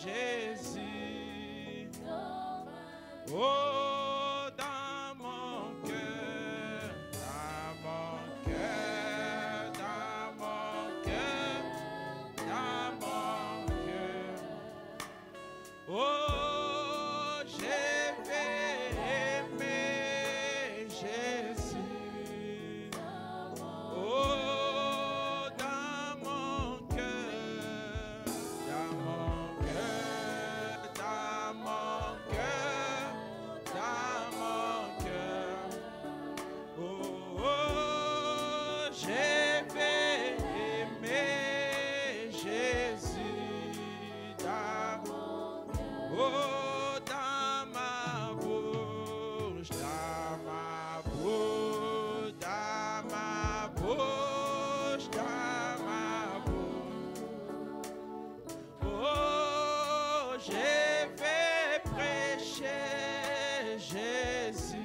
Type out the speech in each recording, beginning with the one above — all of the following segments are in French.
Jésus. Oh, dans mon cœur, dans mon cœur, dans mon cœur, dans mon cœur. Oh, je vais aimer Jésus. Oh, dans mon cœur, dans mon cœur, dans mon cœur, dans mon cœur. Oh, oh, je vais aimer Jésus. Oh, dans ma bouche, dans ma bouche, dans ma bouche, dans ma bouche. Oh, je vais prêcher Jésus.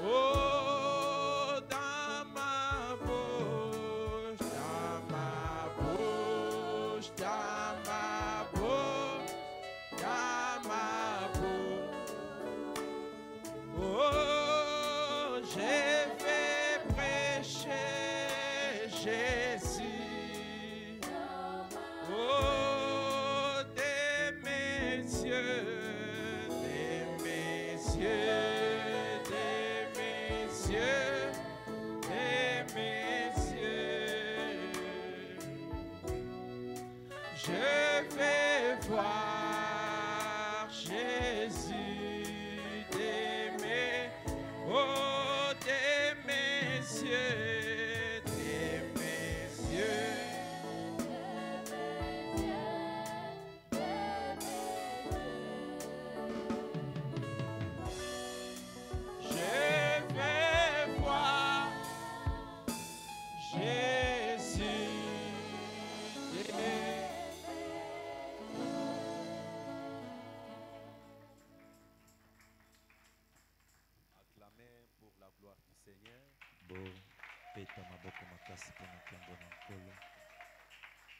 Oh, dans ma bouche, dans ma bouche, dans ma bouche, dans ma bouche. Oh, je vais prêcher Jésus. Oh, des messieurs, des messieurs, des messieurs, des messieurs. Je vais voir Jésus d'aimer, oh des messieurs, des messieurs. Je vais voir Jésus d'aimer. Acclamez pour la gloire du Seigneur.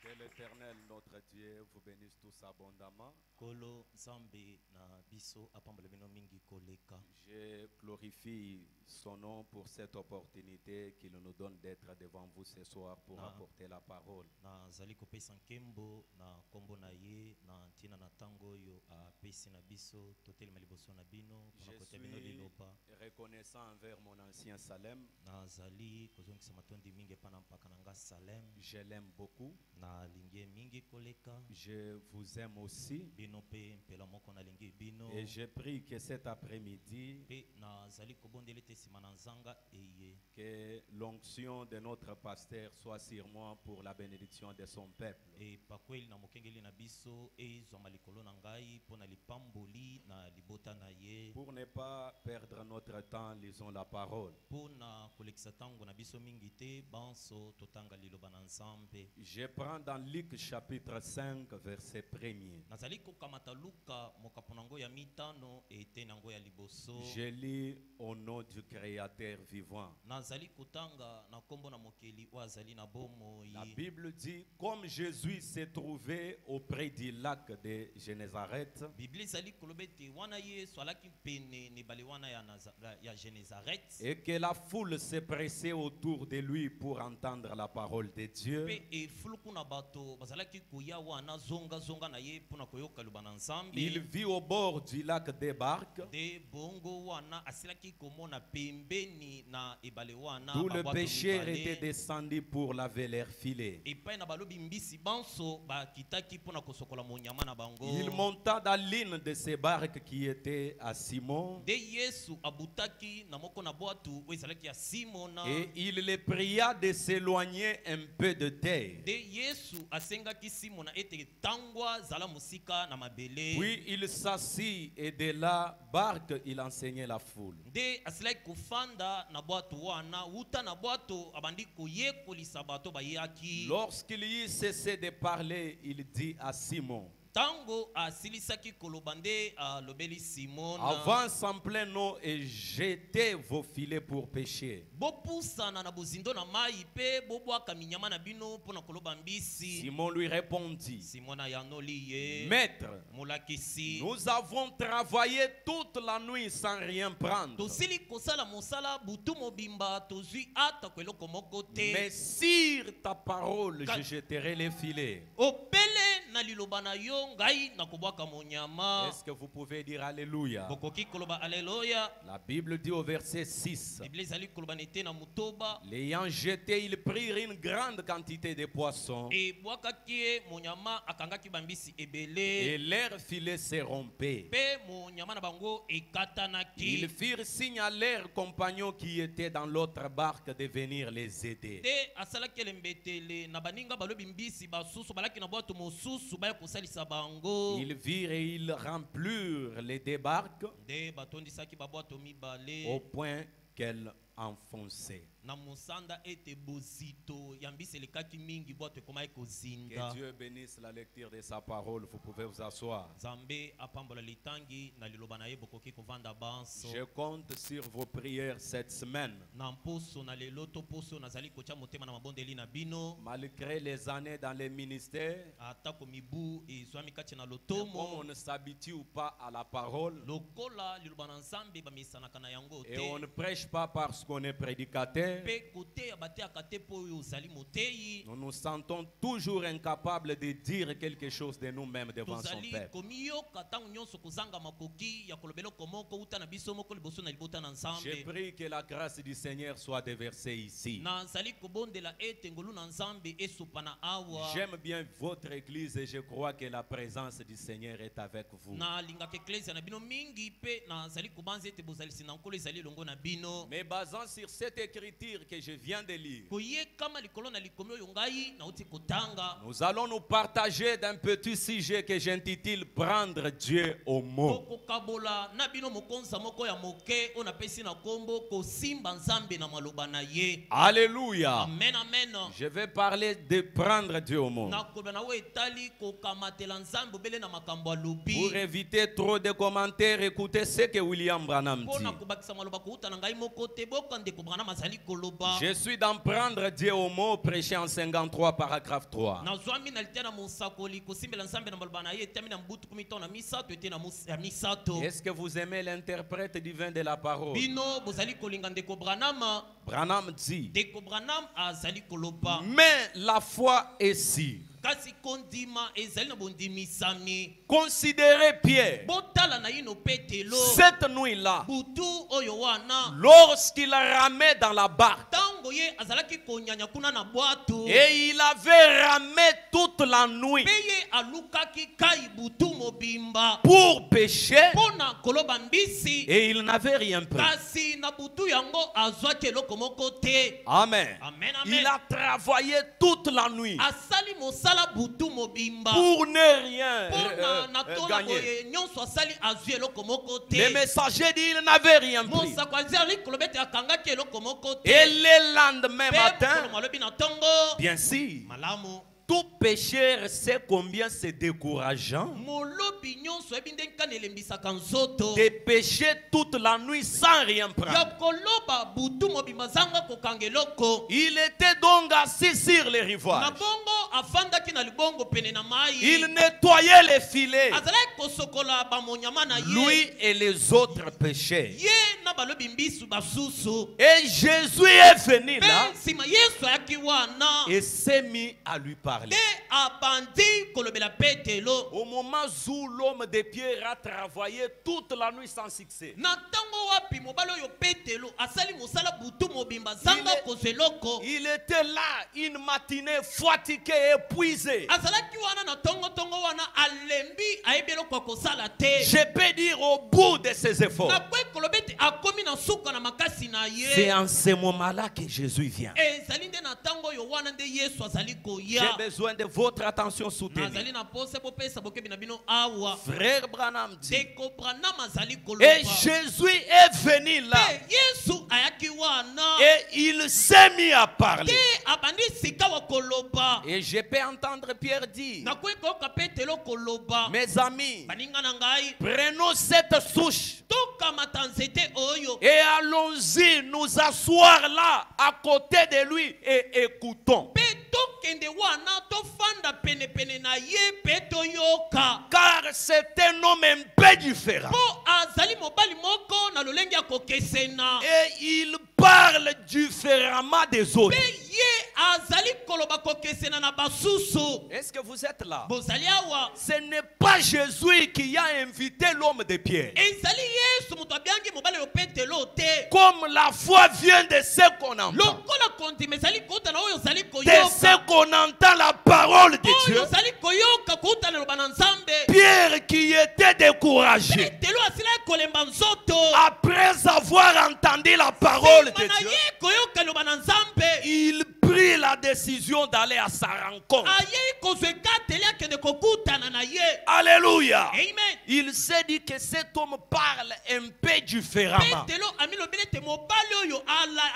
Que l'Éternel, notre Dieu, vous bénisse tous abondamment. Kolo Nzambe na biso apambala bino mingi koleka. Je glorifie son nom pour cette opportunité qu'il nous donne d'être devant vous ce soir pour apporter la parole. Na zali kopesa nkembo na kombo na ye na ntina na tango yo apesi na biso totelema liboso na bino Je pona kotia bino suis liloba. reconnaissant envers mon ancien Salem. Na zali kozongisa matondi mingi epa na mpaka na nga Salem. Je l'aime beaucoup. Na lingi mingi koleka. Je vous aime aussi. Bino pe mpela moko na lingi bino. Et je prie que cet après-midi, Pe na zali kobondeli te sima na nzanga eye. que l'onction de notre pasteur soit sur moi pour la bénédiction de son peuple. E pakweli na mokengeli na biso ezwama likolo na ngai pona lipamboli na libota na ye. Pour ne pas perdre notre temps, lisons la parole. Pona kolekisa tango na biso mingi te banso totanga liloba na Nzambe. Je prends dans Luc chapitre 5, verset 1er. Nazali kokamata Luka mokapo nango ya mitano ete nango ya liboso. Je lis au nom du Créateur vivant. Nazali kotanga na kombo na mokeli oyo azali na bomoi. La Bible dit, comme Jésus s'est trouvé auprès du lac de Génézareth, Biblia ezali koloba ete wana Yesu alaki pene na ebale wana ya Génézareth. et que la foule s'est pressée autour de lui pour entendre la parole de Dieu, Pe efuluku na bato bazalaki koya wana zonga na ye pona koyoka liloba na Nzambe. il vit au bord du lac des barques, De bongo wana asilaki komona pembeni na ebale wana d'où le babwato pêcheur mibale. était descendu pour laver leurs filets. Epai na balobi mbisi banso bakitaki pona kosokola monyama na bango. Il monta dans l'une de ces barques qui était à Simon, De Yesu abutaki na moko na bwatu oyo ezalaki ya Simona. et il les pria de s'éloigner un peu de terre. De Yesu asengaki Simona ete tangwa zala musika na mabele. Puis il s'assit et de la barque il enseignait la foule. De asilaki kufanda na bwatu wana uta na bwatu abandi koyekolisa bato bayaki. Lorsqu'il eut cessé de parler, il dit à Simon, Tango asilisaki kolobande lobeli Simon. Avance en plein eau et jetez vos filets pour pêcher. Bopusana na bozindo na mai pe bobwaka minyama na bino pona koloba mbisi. Simon lui répondit, Simon yanoli ye. Maître, Mulakisi. nous avons travaillé toute la nuit sans rien prendre. Tosili kosala mosala butu mobimba tozui ata kweloko moko te. Mais sur ta parole, je jetterai les filets. Opele na liloba na yo ngai na kobwaka monyama. Est-ce que vous pouvez dire Alléluia? Bokoki koloba alléluia. La Bible dit au verset 6, Biblia ezali koloba nete na mutoba. l'ayant jeté, ils prirent une grande quantité de poissons E bwakaki ye monyama akangaki bambisi et ebele. leurs filets se rompaient. Pe monyama na bango ekatanaki. Ils firent signe à leurs compagnons qui étaient dans l'autre barque de venir les aider. Te asalaki elembetele na baninga balobi mbisi basusu balaki na bwato mosusu baya kosalisa bango. Ils virent et ils remplirent les deux barques Nde batondisaki babwato au mibale point qu'elles enfonçaient. na musanda ete bozito ya mbisi elekaki mingi bwato ekomaki Que kozinda. Dieu bénisse la lecture de sa parole. Vous pouvez vous asseoir. Nzambe apambola litangi na liloba na ye bokoki kovanda banso. Je compte sur vos prières cette semaine. Na mposo na lelo to poso nazali kotia motema na mabondeli na bino. Malgré les années dans les ministères, Atako mibu ezwami kati na comme lotomo. on ne s'habitue pas à la parole Lokola liloba na Nzambe bamisanaka na yango et on ne te. prêche pas parce qu'on est prédicateur, Pe kote ya bateaka te po oyo ozali moteyi. nous nous sentons toujours incapables de dire quelque chose de nous-mêmes devant son Tozali peuple. komiyoka ntango nyonso kozanga makoki ya kolobela eloko moko uta na biso moko liboso na libota na Je Nzambe. prie que la grâce du Seigneur soit déversée ici. Nazali kobondela ete ngolu na Nzambe esopa na awa. J'aime bien votre église et je crois que la présence du Seigneur est avec vous. Na lingaka eklesia na bino mingi pe nazali kobanza ete bozalisi na nkolo ezali elongo na bino. Mais basant sur cette écriture que je viens de lire, Koyekama likolo na likomi oyo ngai nauti kotanga. nous allons nous partager d'un petit sujet que j'intitule Prendre Dieu au mot. Tokokabola na bino mokonza moko ya moke oyo napesi na kombo kosimba Nzambe na maloba na ye. Alléluia. Amen, amen. Je vais parler de prendre Dieu au mot. Na koloba na we etali kokamatela Nzambe obele na makambo alobi. Pour éviter trop de commentaires, écoutez ce que William Branham Pona dit. kobakisa maloba kouta na ngai moko te bokande kobrana mazali koloba. Je suis dans Prendre Dieu au mot, prêché en 53, paragraphe 3. Nazwami na litia na mosakoli kosimbela Nzambe na maloba na ye etami na mbutu kumito na misato ete na ya misato. Est-ce que vous aimez l'interprète divin de la parole? Bino bozali kolinga ndeko Branham. Branham dit, Ndeko Branham azali koloba. mais la foi est sûre. Kasi kondima ezali na bondimisami. Considérez Pierre, Botala na yino petelo. cette nuit-là, Butu oyo wana. lorsqu'il ramait dans la barque, Tango ye azalaki konyanya kuna na bwato. et il avait ramé toute la nuit Peye alukaki kai butu mobimba. pour pêcher, Pona koloba mbisi. et il n'avait rien pris. Kasi na butu yango azwaki eloko moko te. Amen. Amen, Il amen. a travaillé toute la nuit Asali mosala butu mobimba. pour ne rien Pona na tona gagner. boye nyonso asali azwi eloko moko te. Le messager dit il n'avait rien pris. Mosako azali kolobete akangaki eloko moko te. Et le lendemain Pe matin, mokolo malobi na tongo. bien sûr, Malamu. tout pécheur sait combien c'est décourageant Molobi nyonso ebi ndenge kani elembisaka nzoto. de pécher toute la nuit sans rien Ya prendre. koloba butu mobimba zanga kokanga eloko. Il était donc assis sur les Na rivages. bongo afandaki na libongo pene na mai. Il nettoyait les filets. Azalaki kosokola bamonyama na ye. Lui et les autres péchaient. Ye na balobi mbisu basusu. Et Jésus est venu Pe là nsima Yesu ayaki wana. et s'est mis à lui parler. Te abandi kolobela petelo. Au moment où l'homme de pierre a travaillé toute la nuit sans succès, Na ntango wapi mobali oyo petelo asali mosala butu mobimba zanga kozwa eloko. il était là une matinée fatigué, épuisé. Azalaki wana na tongo wana alembi ayebi eloko ya kosala te. Je peux dire au bout de ses efforts. Na kwe kolobete akomi na suka na makasi na na C'est ye en ce moment-là que Jésus vient. ezali nde na ntango oyo wana nde yesu azali J'ai koya besoin de votre attention soutenue. nazali na pose bopesa bokebi na bino awa Frère Branham dit, ndeko branam azali et koloba Jésus est venu là mpe yesu ayaki wana et il s'est mis à parler. te abandi sika wa koloba Et je peux entendre Pierre dire, nakoki koyoka petelo koloba mes amis, baninga na ngai prenons cette souche tokamata nzete oyo et allons-y nous asseoir là à côté de lui et écoutons. mpe tokende wana tofanda penepene na ye mpe toyoka Car c'est un homme un peu différent. mpo azali mobali moko na lolenge ya kokesena Et il parle différemment des autres. mpe ye azali koloba kokesena na basusu Est-ce que vous êtes là? bozali awa Ce n'est pas Jésus qui a invité l'homme de Pierre. ezali yesu moto abiangi mobali oyo petelo te Comme la foi vient de ce qu'on entend. lokola kondima ezali kouta na oyo ozali De ce koyoka qu'on entend la parole de Dieu. oyo ozali koyoka kouta na loba na nzambe Pierre qui était découragé petelo asilaki kolemba nzoto après avoir entendu la parole de nsima na Dieu, ye koyoka loba na nzambe il prit la décision d'aller à sa rencontre. ayei kozwa ekateli akende kokutana na ye Alléluia. amen Il s'est dit que cet homme parle un peu différemment. petelo amilobeli ete mobali oyo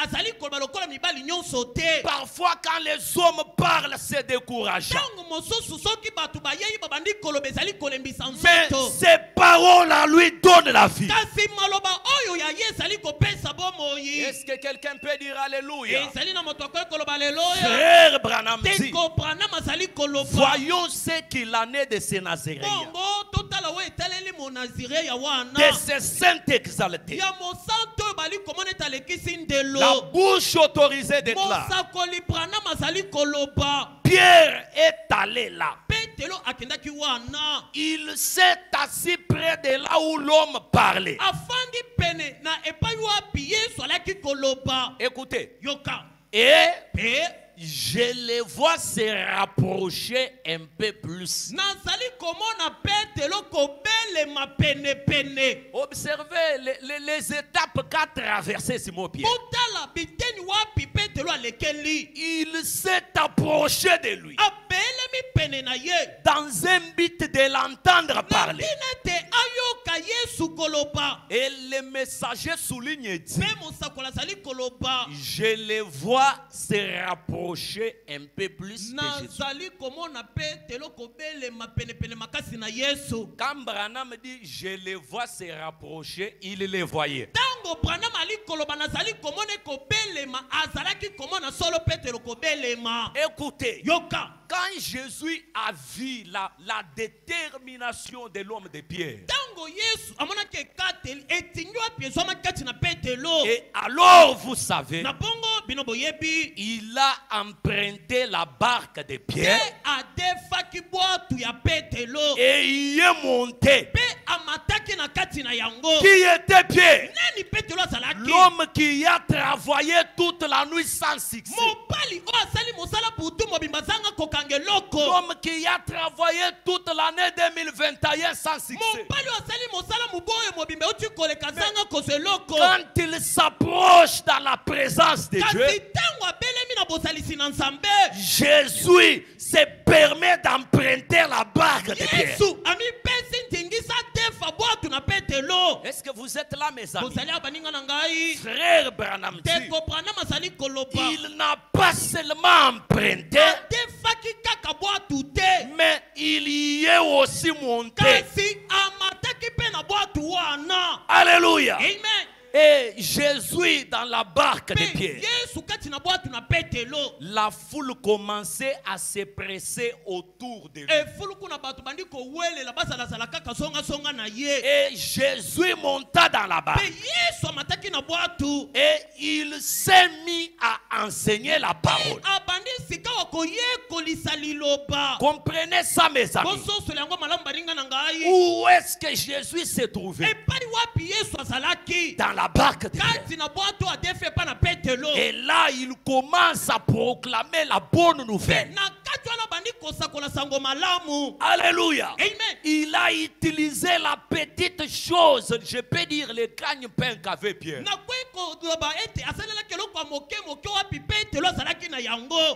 azali koloba lokola mibali nyonso te Parfois quand les hommes parlent, c'est décourageant. ntango mosusu soki bato bayei babandi koloba ezali kolembisa Mais nzoto ces paroles à lui donnent la vie. kasi maloba oyo ya ye ezali kopesa bomoi Est-ce que quelqu'un peut dire Alléluia? ezali na moto akoki koloba leloya Frère Branham dit, teko branam azali koloba voyons ce qu'il en est de ces Nazaréens, bongo totala oyo etaleli monazire ya wana de ces saints exaltés. ya mosantu oyo bali komona ete alekisi La ndelo bouche autorisée déclare, mosakoli branam azali koloba Pierre est allé là. petelo akendaki wana Il s'est assis près de là où l'homme parlait. afandi pene na epai wapi yesu alaki koloba Écoutez, yoka et mpe je les vois se rapprocher un peu plus. nazali komona petelo kobelema penepene Observez les étapes qu'a traversé Simon Pierre. kotala biteni wapi petelo alekeli Il s'est approché de lui abelemi pene na ye dans un but de l'entendre na parler. ntina ete ayoka yesu koloba Et le messager souligne et dit, mpe mosakoli azali koloba je les vois se rapprocher un peu plus de Jésus. nazali komona petelo kobelema penepene makasi na yesu Quand Branham dit je les vois se rapprocher, il les voyait. ntango branam ali koloba nazali komona kobelema azalaki komona solo petelo kobelema Écoutez, yoka quand Jésus a vu la détermination de l'homme de Pierre, ntango yesu amonaki ekateli etingi wapi ezwamaki kati na petelo et alors vous savez, na bongo bino boyebi il a emprunté la barque de te Pierre adefaki bwatu ya petelo et y est monté. mpe amataki na kati na yango Qui était Pierre? nani petelo azalaki L'homme qui a travaillé toute la nuit sans succès. mobali oyo asali mosala butu mobimba azanga kokanga eloko L'homme qui a travaillé toute l'année 2021 sans succès. mobali oyo asali mosala mobu oyo mobimba euti koleka azanga kozwa eloko Quand il s'approche dans la présence de kasi Dieu, ntango abelemi na bosalisi na nzambe Jésus se permet d'emprunter la barque de Pierre. yesu amipesi ntingisa tefa bwatu na petelo Est-ce que vous êtes là, mes amis? bozali ya baninga na ngai Frère Branham dit, teko branam azali koloba il n'a pas seulement emprunté, adefaki kaka bwatu te mais il y est aussi monté. kasi amataki mpe na bwatu wana Alléluia. amen Et Jésus dans la barque de mpe Pierre. yesu kati na bwatu na petelo La foule commençait à se presser autour de lui. efuluku na bato bandi kowelela bazalazala kaka songasonga na ye Et Jésus monta dans la barque. mpe yesu amataki na bwatu Et il s'est mis à enseigner la parole. abandi sika wa koyekolisa liloba Comprenez ça, mes amis. bososola yango malamu baninga na ngai Où est-ce que Jésus s'est trouvé? epai wapi yesu azalaki Dans la barque de Pierre. kati na bwato adefe epai na petelo Et là, il commence à proclamer la bonne nouvelle. na kati wana bandi kosakola sango malamu Alléluia. amen Il a utilisé la petite chose, je peux dire le gagne-pain qu'avait Pierre. nakoki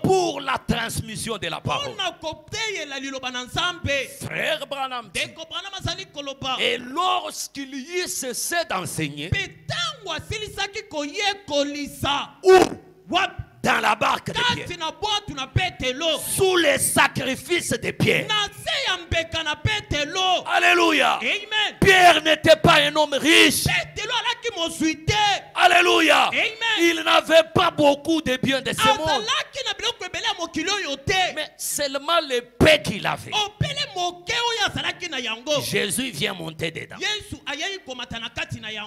pour la transmission de la parole. Frère Branham dit, et lorsqu'il y cessait d'enseigner, où? Dans la barque de Pierre, sous les sacrifices de Pierre. Alléluia. Amen. Pierre n'était pas un homme riche. Alléluia. Amen. Il n'avait pas beaucoup de biens de ce monde, mais seulement les paix qu'il avait. Jésus vient monter dedans.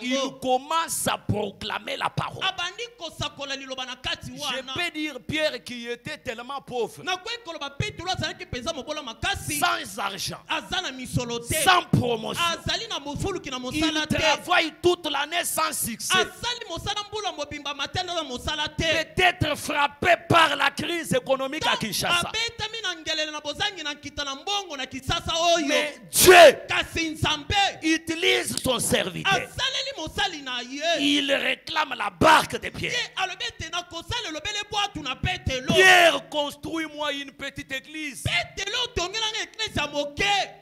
Il commence à proclamer la parole. Je peux dire Pierre qui était tellement pauvre, sans argent, sans promotion. Il travaille toute l'année sans succès. Peut-être frappé par la crise économique à Kinshasa. Mais Dieu utilise son serviteur. Il réclame la barque de Pierre. Pierre, construis-moi une petite église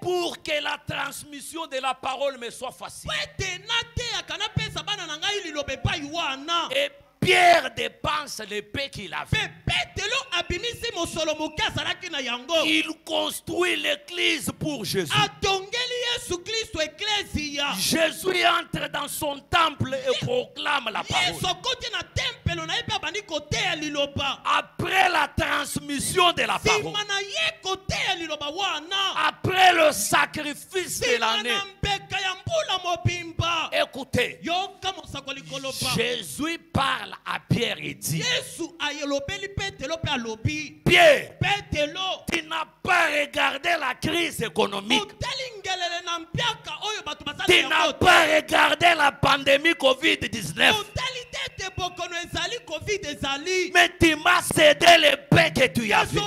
pour que la transmission de la parole me soit facile. Et Pierre dépense les paix qu'il avait. Il construit l'église pour Jésus. Jésus entre dans son temple et proclame la parole. Après la transmission de la parole, après le sacrifice de l'année, écoutez, Jésus parle à Pierre et dit, Pierre, tu n'as pas regardé la crise économique. Tu n'as pas regardé la pandémie Covid-19. Mais tu m'as cédé les paix que tu avais.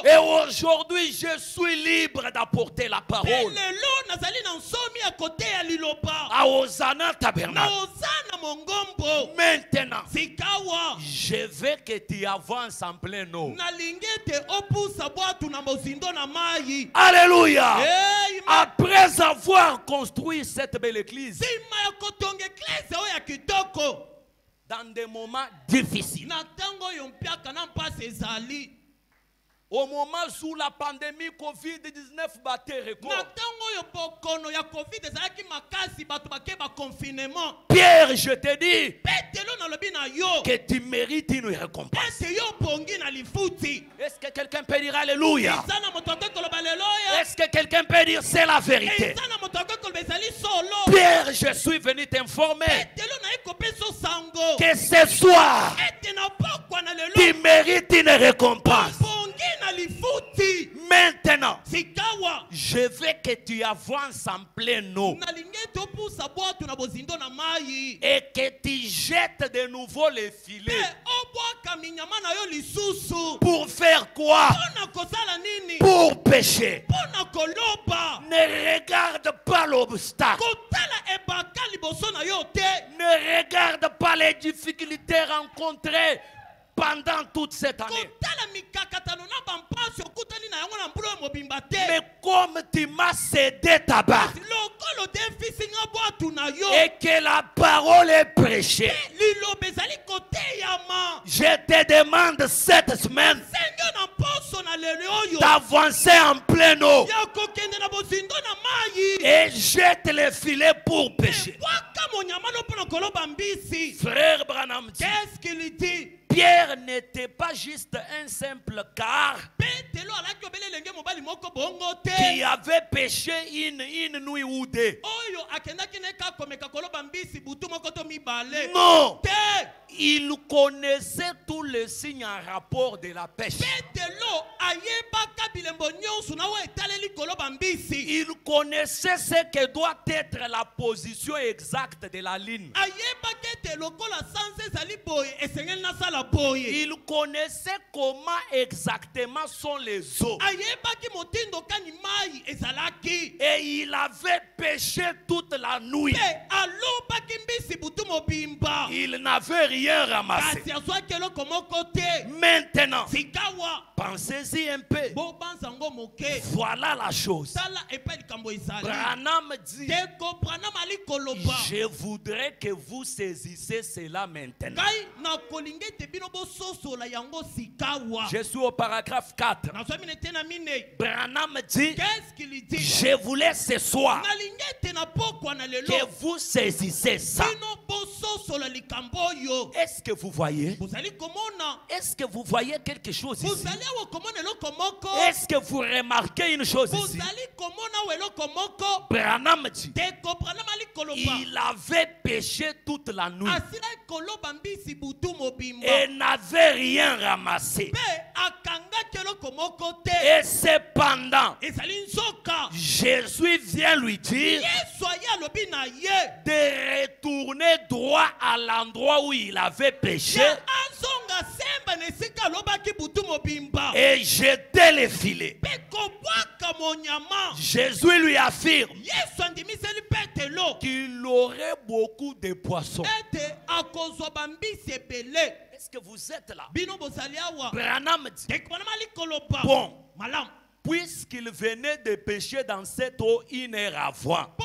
Et aujourd'hui, je suis libre d'apporter la parole. À Hosanna Tabernacle. Maintenant, je veux que tu avances en plein eau. Alléluia. Après avoir construit cette belle église, dans des moments difficiles, au moment où la pandémie Covid-19 battait record, Pierre, je te dis que tu mérites une récompense. Est-ce que quelqu'un peut dire Alléluia? Est-ce que quelqu'un peut dire c'est la vérité? Pierre, je suis venu t'informer que ce soir, tu mérites une récompense. Maintenant, je veux que tu avances en pleine eau et que tu jettes de nouveau les filets. Pour faire quoi? Pour pécher. Ne regarde pas l'obstacle. Ne regarde pas les difficultés rencontrées pendant toute cette année. Mais comme tu m'as cédé ta barque et que la parole est prêchée, je te demande cette semaine d'avancer en pleine eau et jette les filets pour pécher. Frère Branham dit, qu'est-ce qu'il dit? Pierre n'était pas juste un simple car qui avait péché une nuit ou deux. Non, il connaissait tous les signes en rapport de la pêche. Il connaissait ce que doit être la position exacte de la ligne. Il connaissait comment exactement sont les eaux. Et il avait péché toute la nuit. Il n'avait rien ramassé. Maintenant, pensez-y un peu. Voilà la chose. Branham dit, je voudrais que vous saisissez cela maintenant. Je suis au paragraphe 4. Branham dit, je voulais ce soir que vous saisissez ça. Est-ce que vous voyez? Est-ce que vous voyez quelque chose ici? Est-ce que vous remarquez une chose ici? Branham dit, il avait péché toute la nuit et n'avait rien ramassé. Et cependant, Jésus vient lui dire de retourner droit à l'endroit où il avait péché et jeter les filets. Jésus lui affirme qu'il aurait beaucoup de poissons. Est-ce que vous êtes là? Branham dit, bon, puisqu'il venait de pécher dans cette eau une heure avant,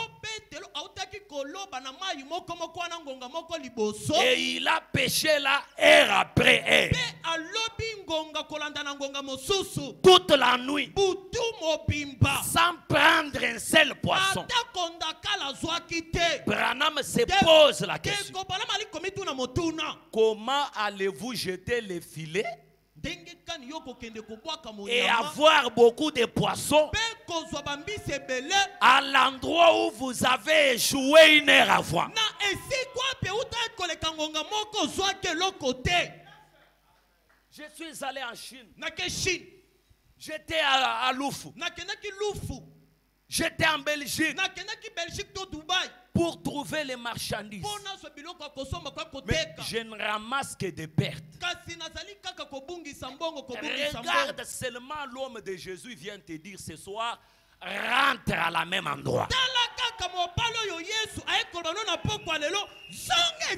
et il a péché là heure après heure, toute la nuit, sans prendre un seul poisson. Branham se pose la question, comment allez-vous jeter les filets et avoir beaucoup de poissons à l'endroit où vous avez échoué une heure avant? Je suis allé en Chine. J'étais à Lufu. J'étais en Belgique pour trouver les marchandises. Mais je ne ramasse que des pertes. Regarde seulement l'homme de Jésus vient te dire ce soir, rentre à la même endroit.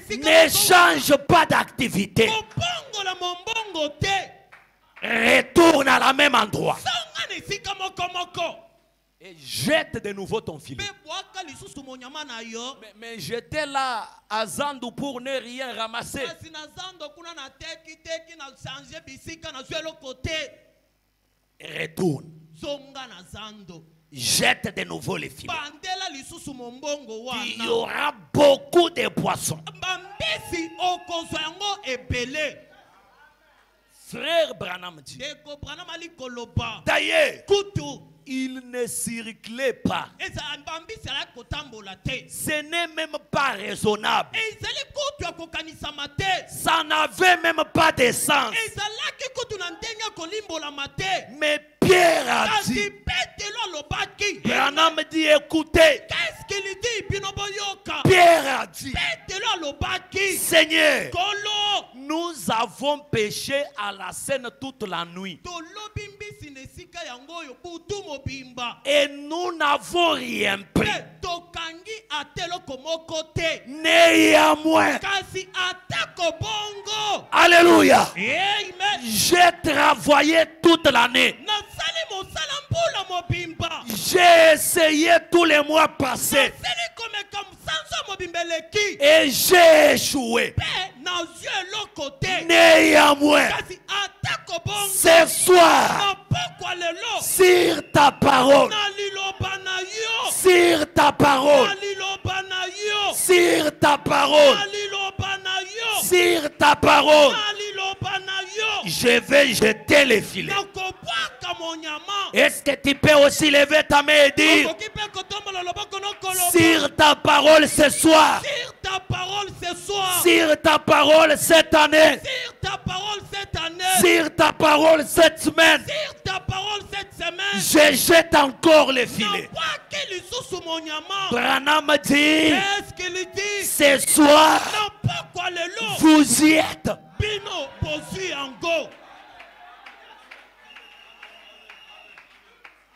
Ne change pas d'activité. Retourne à la même endroit. Et jette de nouveau ton filet. Mais j'étais là à Zandu pour ne rien ramasser. Retourne. Jette de nouveau les filets. Il y aura beaucoup de poissons. Frère Branham dit, d'ailleurs, il ne circulait pas. Ce n'est même pas raisonnable. Ça n'avait même pas de sens. Mais Pierre a dit, Branham dit, écoutez, Pierre a dit, Seigneur, nous avons péché à la scène toute la nuit et nous n'avons rien pris. Néanmoins, alléluia, j'ai travaillé toute l'année. J'ai essayé tous les mois passés et j'ai échoué. Néanmoins, ce soir, sur ta parole, sur ta parole, sur ta parole, sur ta parole, je vais jeter les filets. Est-ce que tu peux aussi lever ta main et dire, sur ta parole ce soir, sur ta parole cette année, Sur ta parole cette semaine, Sur ta parole cette semaine. je jette encore les filets. Branham dit, Qu'est-ce qu'il dit? ce soir, vous y êtes. Bino posi ango.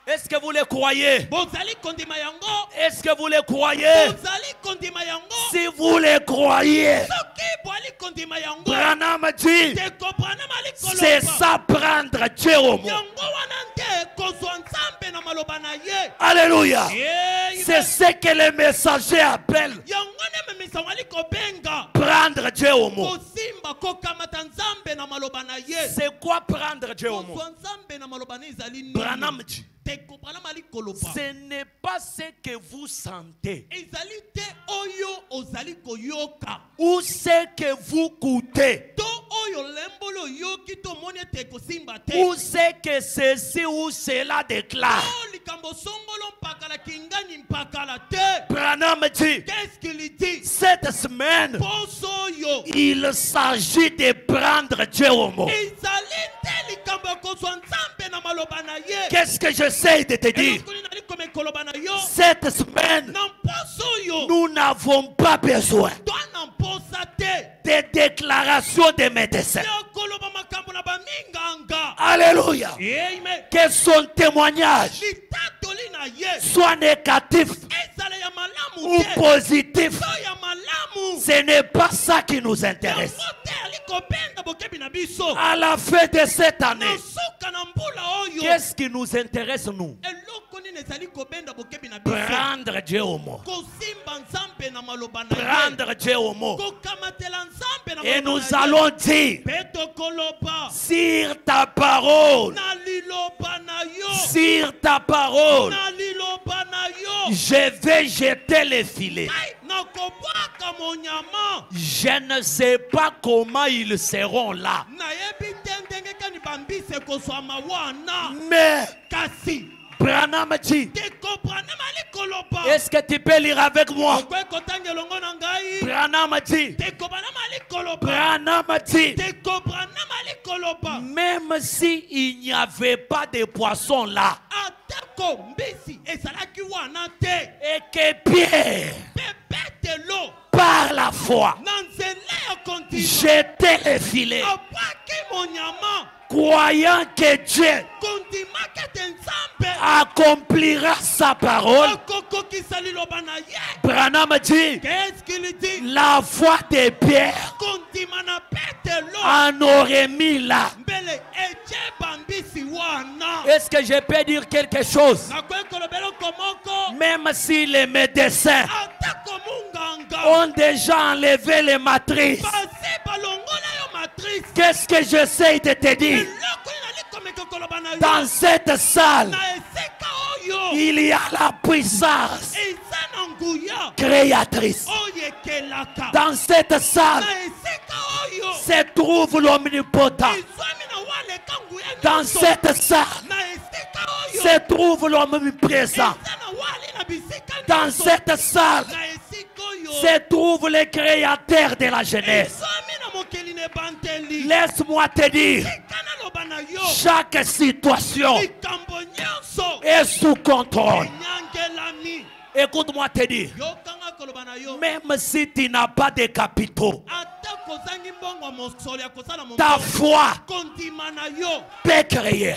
Est-ce que vous le croyez? Bozali kondima yango. Est-ce que vous le croyez? Bozali kondima yango. Si vous le croyez, Soki boali kondima yango. Branham dit, Te comprendre mali koloba. c'est ça prendre Dieu au mot. Yango wanante kozwa nzambe na maloba na ye. Alléluia. Yeah, C'est ce que les messagers appellent yango ne memisa wali kobenga. prendre Dieu au mot. Kosimba kokamata nzambe na maloba na ye. C'est quoi prendre Dieu au mot? Kozwa nzambe na maloba na ezali nini? Branham dit, Te comprendre mali koloba. ce n'est pas ce que vous sentez Ezali te oyo ozali koyoka. ou ce que vous goûtez To oyo lembolo yoki to moni te kosimba te. ou ce que ceci ou cela déclare. To likambo songolo mpakala kingani mpakala te. Branham dit, Qu'est-ce qu'il dit? cette semaine, Poso yo. il s'agit de prendre Dieu au mot. Ezali te likambo kozwa nzambe na maloba na ye. Qu'est-ce que j'essaie de te dire? Elokoli nali kome koloba na yo. Cette semaine, Na poso yo. nous n'avons pas besoin To na posa te. des déclarations des médecins. Yo koloba makambo na baminganga. Alléluia. Amen. Que son témoignage Litatoli na ye. soit négatif Ezala ya malamu ou te. positif, To ya malamu. ce n'est pas ça qui nous intéresse. Yango te ali kopenda bokebi na biso. À la fin de cette Na année, suka na mbula oyo. qu'est-ce qui nous intéresse, nous? Eloko nini ezali kobenda bokebi na biso. Prendre Dieu au mot. Kosimba nzambe na maloba na ye. Prendre Dieu au mot. Kokamatela nzambe na Et maloba nous na ye. allons dire, Peto koloba. sur ta parole, Na liloba na yo. sur ta parole, Na liloba na yo. je vais jeter les filets. Ai, na kobwaka monyama. Je ne sais pas comment ils seront là. Nayebi te ndenge kani bambise kozwama wana. Mais Kasi. Branham dit, Te comprendre mali koloba. est-ce que tu peux lire avec moi? Okwe kotanga elongo na ngai. Branham dit, Te comprendre mali koloba. Branham dit, Te comprendre mali koloba. même si il n'y avait pas de poissons là, Atako mbisi ezalaki wana te. et que Pierre, Pepete lo. par la foi, Na nzela ya kontinu. jetait les filets, Abwaki monyama. croyant que Dieu Kondimaka te nzambe. accomplira sa parole. Akokokisa liloba na ye. Branham dit, Qu'est-ce qu'il dit? la foi de Pierre Kondima na pete lo. en aurait mis là. Mbele eche bambisi wana. Est-ce que je peux dire quelque chose? Nakoki kolobela komoko. Même si les médecins Atako munganga. ont déjà enlevé les matrices, Basi balongola yo matrice. qu'est-ce que j'essaie de te dire? Eloko nali komeka koloba na yo. Dans cette salle, Na esika oyo. il y a la puissance Eza na nguya. créatrice. Oyo ekelaka. Dans cette salle Na esika oyo. se trouve l'omnipotent. Izwami na waleka nguya Dans nyonso. cette salle Na esika oyo. se trouve l'omniprésent. Eza na wali na bisika Dans nyonso. cette salle Na esika oyo. se trouve le créateur de la jeunesse. Izwami na mokeli na ebanteli. Laisse-moi te dire, Tika naloba na yo. chaque situation Likambo nyonso. est sous contrôle. Enyangelami. Écoute-moi te dire, Yokanga koloba na yo. même si tu n'as pas de capitaux, Ata kozangi mbongo ya mosolo ya kosala ta mombongo. foi Kondima na yo. peut créer.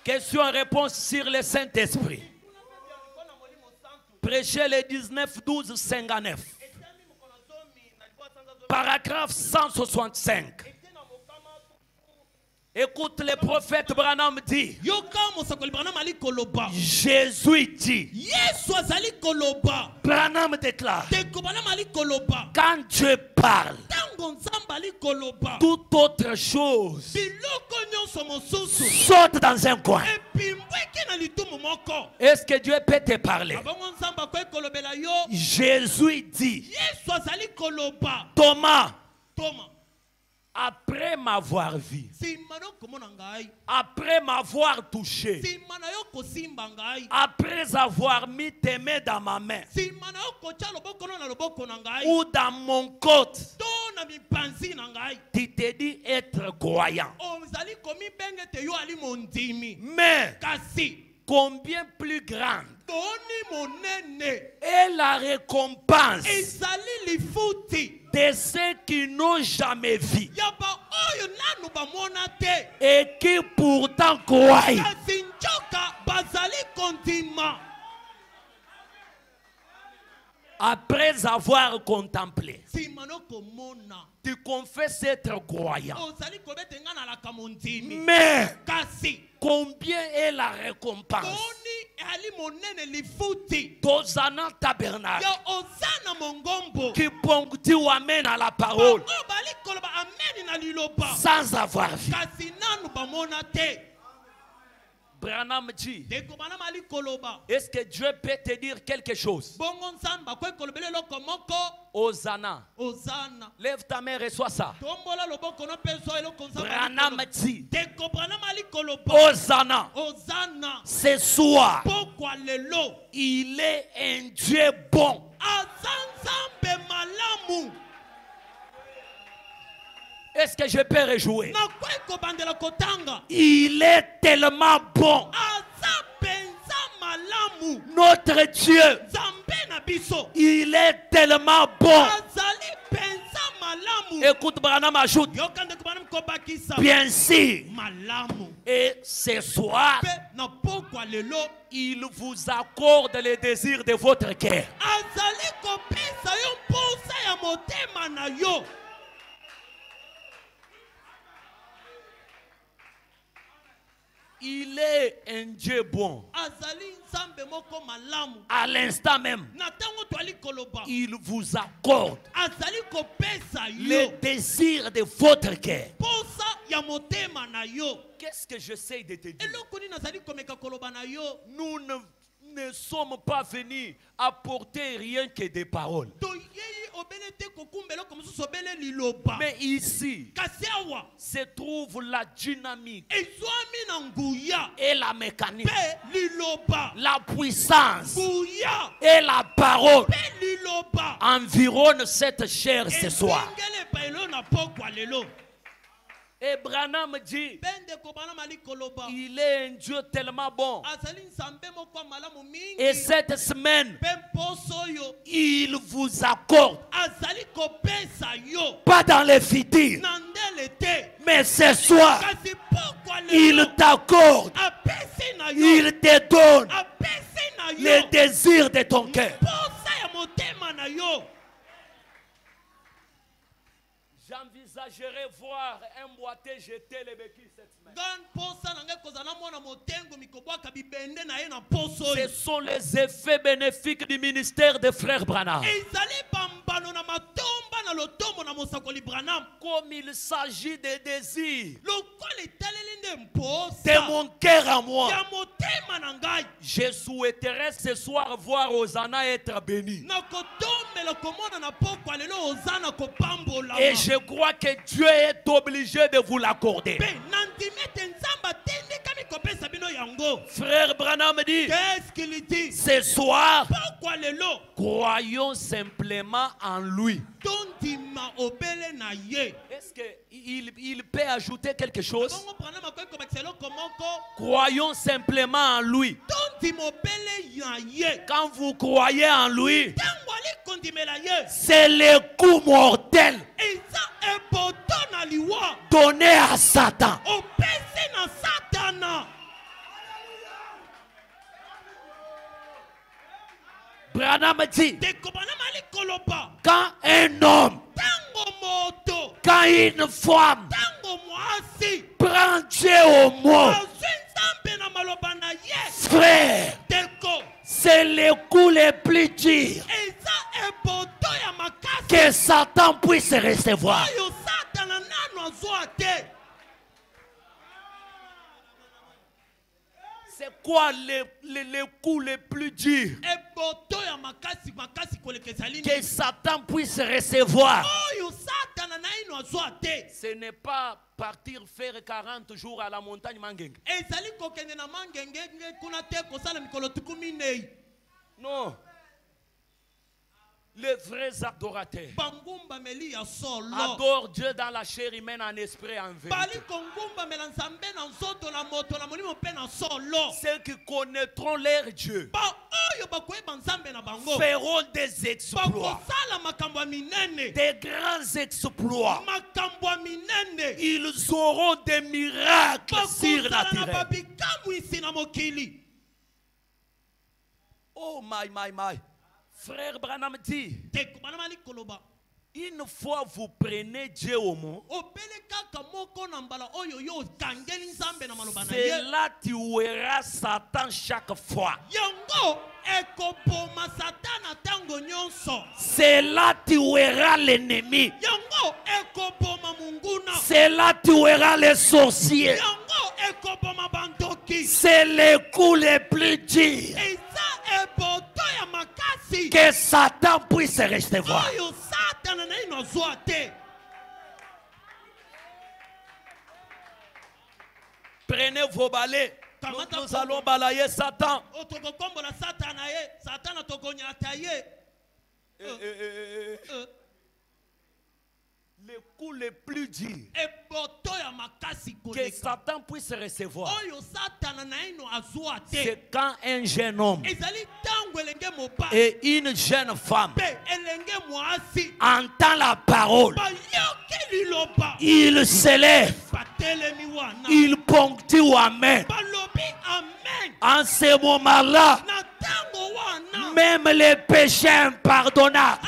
Question-réponse sur le Saint-Esprit. Prêchez le 19-12-59. Paragraphe 165. Écoute, le prophète Branham dit, Yoka mosakoli Branham ali koloba. Jésus dit, Yesu azali koloba. Branham déclare, Teko Branham ali koloba. quand Dieu parle, Tango nzambe ali koloba. toute autre chose Biloko nyonso mosusu. saute dans un coin. Epimbweki na litumu moko. Est-ce que Dieu peut te parler? Abongo nzambe akoki kolobela yo. Jésus dit, Yesu azali koloba. Thomas, Toma. Après m'avoir vu, après m'avoir touché, après avoir mis tes mains dans ma main ou dans mon côte, tu te dis être croyant. Mais combien plus grande est la récompense de ceux qui n'ont jamais vu et qui pourtant croient. Après avoir contemplé, tu confesses être croyant. Mais combien est la récompense? Tozana tabernacle qui ponctue amène à la parole sans avoir vu. Branham dit, est-ce que Dieu peut te dire quelque chose? Hosanna. Lève ta main, reçois ça. Branham dit, Hosanna. Ce soir, il est un Dieu bon. Est-ce que je peux rejouer? Il est tellement bon. Notre Dieu, il est tellement bon. Écoute, Branham ajoute, bien sûr. Et ce soir, il vous accorde les désirs de votre cœur. Il est un Dieu bon. À l'instant même, il vous accorde les désirs de votre cœur. Qu'est-ce que j'essaie de te dire? Nous ne sommes pas venus apporter rien que des paroles. Mais ici se trouve la dynamique et la mécanique, la puissance et la parole environnent cette chair ce soir. Et Branham dit, il est un Dieu tellement bon. Et cette semaine, il vous accorde, pas dans les futurs, mais ce soir, il t'accorde, il te donne les désirs de ton cœur. J'envisagerais voir un boité jeter les béquilles cette semaine. Ce sont les effets bénéfiques du ministère des frères Branham. Comme il s'agit des désirs de mon cœur à moi, je souhaiterais ce soir voir Hosanna être béni. Et je crois que Dieu est obligé de vous l'accorder. Frère Branham dit, qu'est-ce qu'il dit? Ce soir, croyons simplement en lui. Est-ce qu'il peut ajouter quelque chose? Croyons simplement en lui. Quand vous croyez en lui, c'est le coup mortel donné à Satan. Branham dit, quand un homme, quand une femme prend Dieu au mot, frère, c'est le coup le plus dur que Satan puisse recevoir. C'est quoi les coups les plus durs que Satan puisse recevoir? Ce n'est pas partir faire 40 jours à la montagne Mangenge. Non. Les vrais adorateurs adorent Dieu dans la chair humaine, en esprit et en vérité. Ceux qui connaîtront leur Dieu feront des exploits, des grands exploits. Ils auront des miracles surnaturels. Oh my. Frère Branham dit, une fois vous prenez Dieu au mot, c'est là tu verras Satan chaque fois. C'est là tu verras l'ennemi. C'est là tu verras les sorciers. C'est les coups les plus durs que Satan puisse recevoir. Prenez vos balais. Nous allons balayer Satan. Les coups les plus durs que Satan puisse recevoir, c'est quand un jeune homme et une jeune femme entend la parole, il s'élève, il ponctue Amen. En ce moment-là, même les péchés impardonnables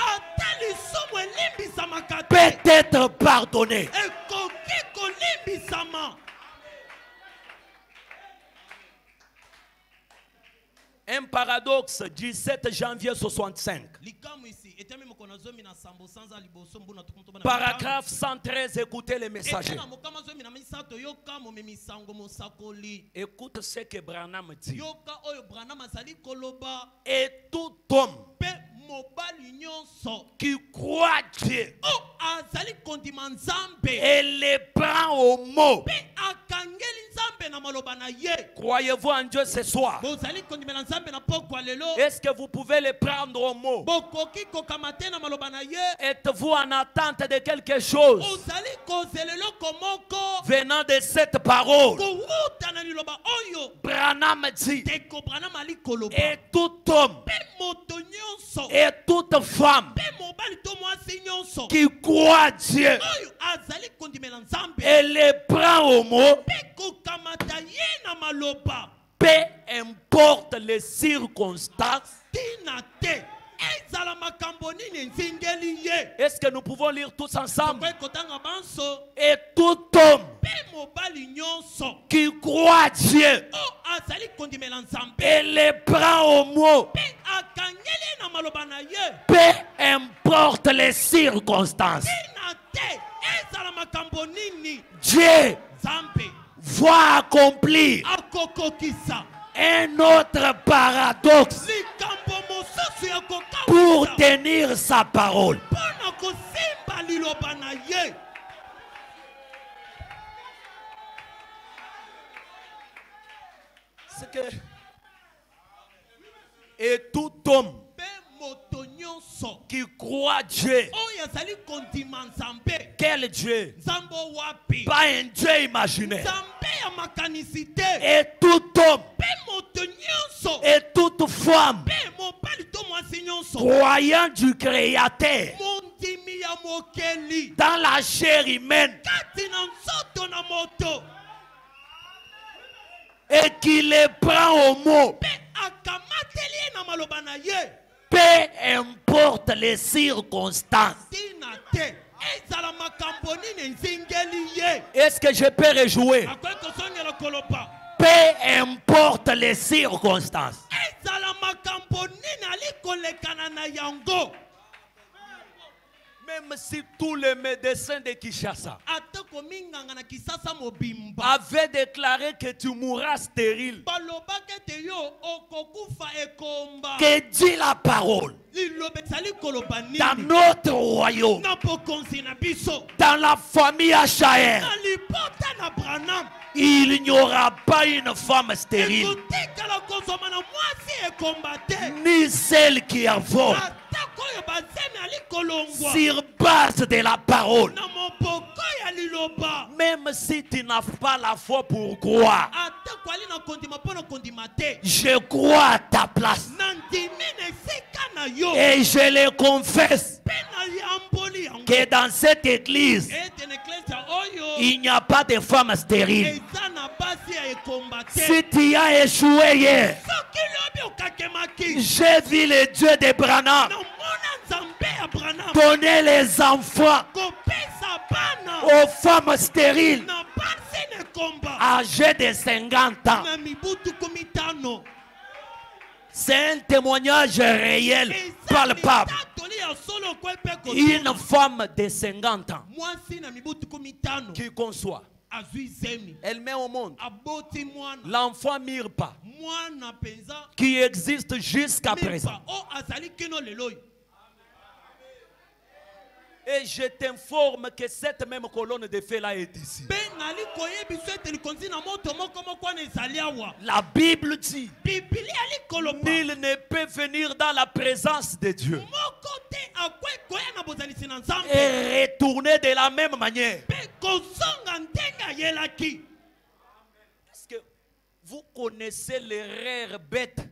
peut être pardonné. Un paradoxe, 17 janvier 65. Paragraphe 113, écoutez les messagers. Écoute ce que Branham dit. Et tout homme qui croit Dieu et les prend au mot. Croyez-vous en Dieu ce soir? Est-ce que vous pouvez les prendre au mot? Êtes-vous en attente de quelque chose venant de cette parole? Branham dit, et tout homme et toute femme qui croit Dieu et les prend au mot, peu importe les circonstances. Est-ce que nous pouvons lire tous ensemble? Et tout homme qui croit Dieu et les prend au mot, peu importe les circonstances, Dieu va accomplir un autre paradoxe pour tenir sa parole. C'est que et tout homme qui croit Dieu, quel Dieu? Pas un Dieu imaginaire. Et tout homme et toute femme croyant du Créateur dans la chair humaine et qui les prend au mot, peu importe les circonstances. Est-ce que je peux rejouer? Peu importe les circonstances. Même si tous les médecins de Kinshasa avait déclaré que tu mourras stérile. Que dit la parole? Dans notre royaume, dans la famille Achaël, il n'y aura pas une femme stérile, ni celle qui avorte. Sur base de la parole, même si tu n'as pas la foi pour croire, je crois à ta place et je le confesse que dans cette église il n'y a pas de femme stérile. Si tu as échoué hier, j'ai vu le Dieu de Branham donner les enfants aux femmes stériles âgées de 50 ans. C'est un témoignage réel, palpable. Une femme de 50 ans qui conçoit, elle met au monde l'enfant Mirpa qui existe jusqu'à présent. Et je t'informe que cette même colonne de feu là est ici. La Bible dit, nul ne peut venir dans la présence de Dieu et retourner de la même manière. Est-ce que vous connaissez l'erreur bête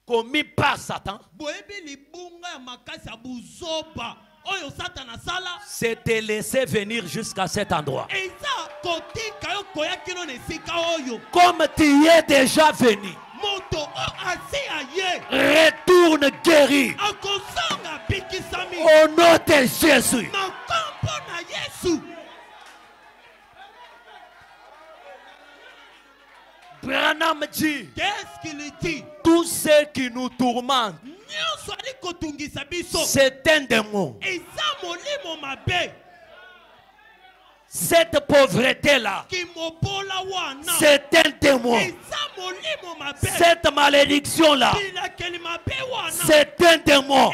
commise par Satan? C'est te laisser venir jusqu'à cet endroit. Comme tu y es déjà venu, retourne guéri au nom de Jésus. Branham dit, qu'est-ce qu'il dit? Tout ce qui nous tourmente, c'est un démon. Cette pauvreté-là, c'est un démon. Cette malédiction-là, c'est un démon.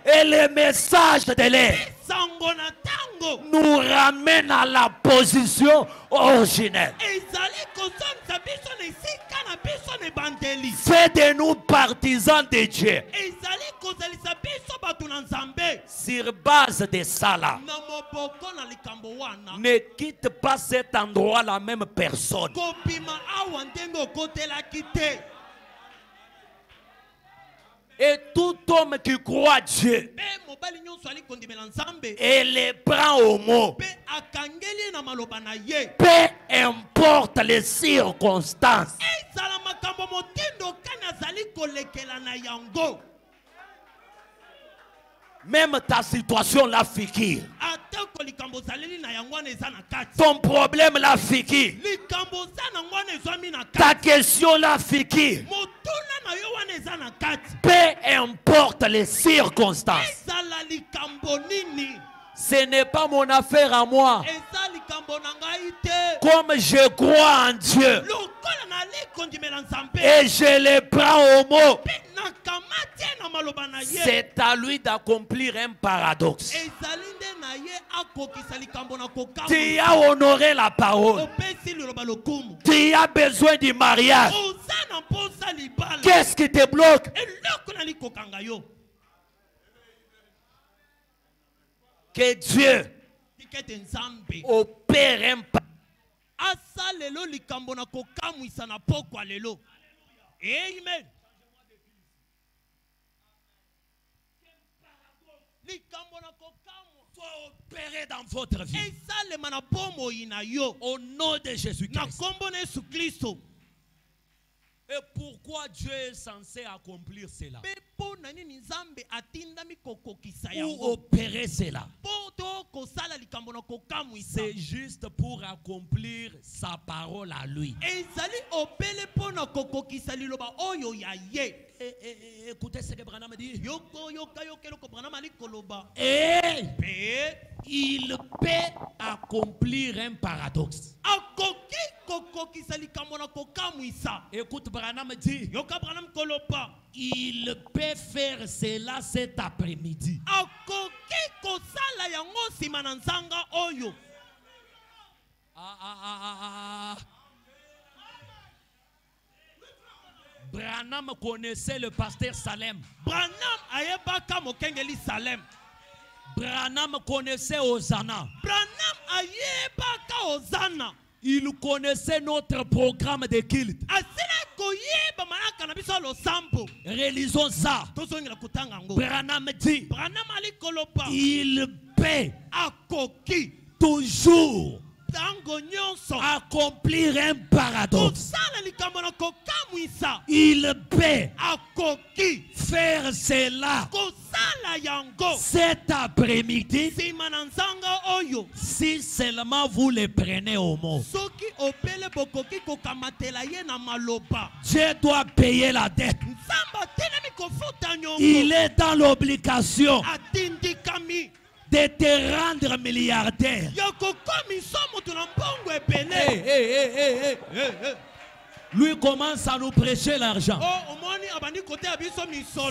Et le message de l'air nous ramène à la position originelle. Fais de nous partisans de Dieu. Sur base de ça là, ne quitte pas cet endroit la même personne. Et tout homme qui croit Dieu et les prend au mot, peu importe les circonstances, même ta situation la fikir, ton problème la fikir, ta question la fikir, peu importe les circonstances. Ce n'est pas mon affaire à moi. Comme je crois en Dieu et je le prends au mot, c'est à lui d'accomplir un paradoxe. Tu as honoré la parole. Tu as besoin du mariage. Qu'est-ce qui te bloque? Que Dieu opère un pas. Amen. Soit opéré dans votre vie. Au nom de Jésus-Christ. Et pourquoi Dieu est censé accomplir cela? Ou opérer cela? C'est juste pour accomplir sa parole à lui. Écoutez ce que Branham dit. Et il peut accomplir un paradoxe. Écoute, Branham dit, il peut faire cela cet après-midi. Branham connaissait le pasteur Salem. Branham connaissait Hosanna. Il connaissait notre programme de culte. Réalisons ça. Branham dit, il peut toujours accomplir un paradoxe. Il peut faire cela cet après-midi si seulement vous le prenez au mot. Dieu doit payer la dette. Il est dans l'obligation de te rendre milliardaire. Lui commence à nous prêcher l'argent.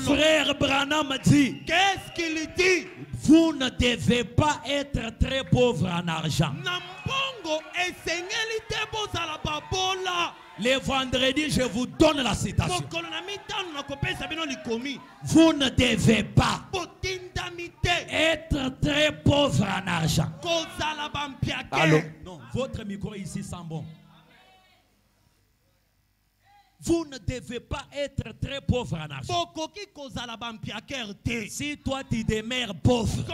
Frère Branham dit, qu'est-ce qu'il dit? Vous ne devez pas être très pauvre en argent. Le vendredi, je vous donne la citation. Vous ne devez pas être très pauvre en argent. Allô? Non, votre micro ici sent bon. Vous ne devez pas être très pauvre en argent. Si toi tu demeures pauvre,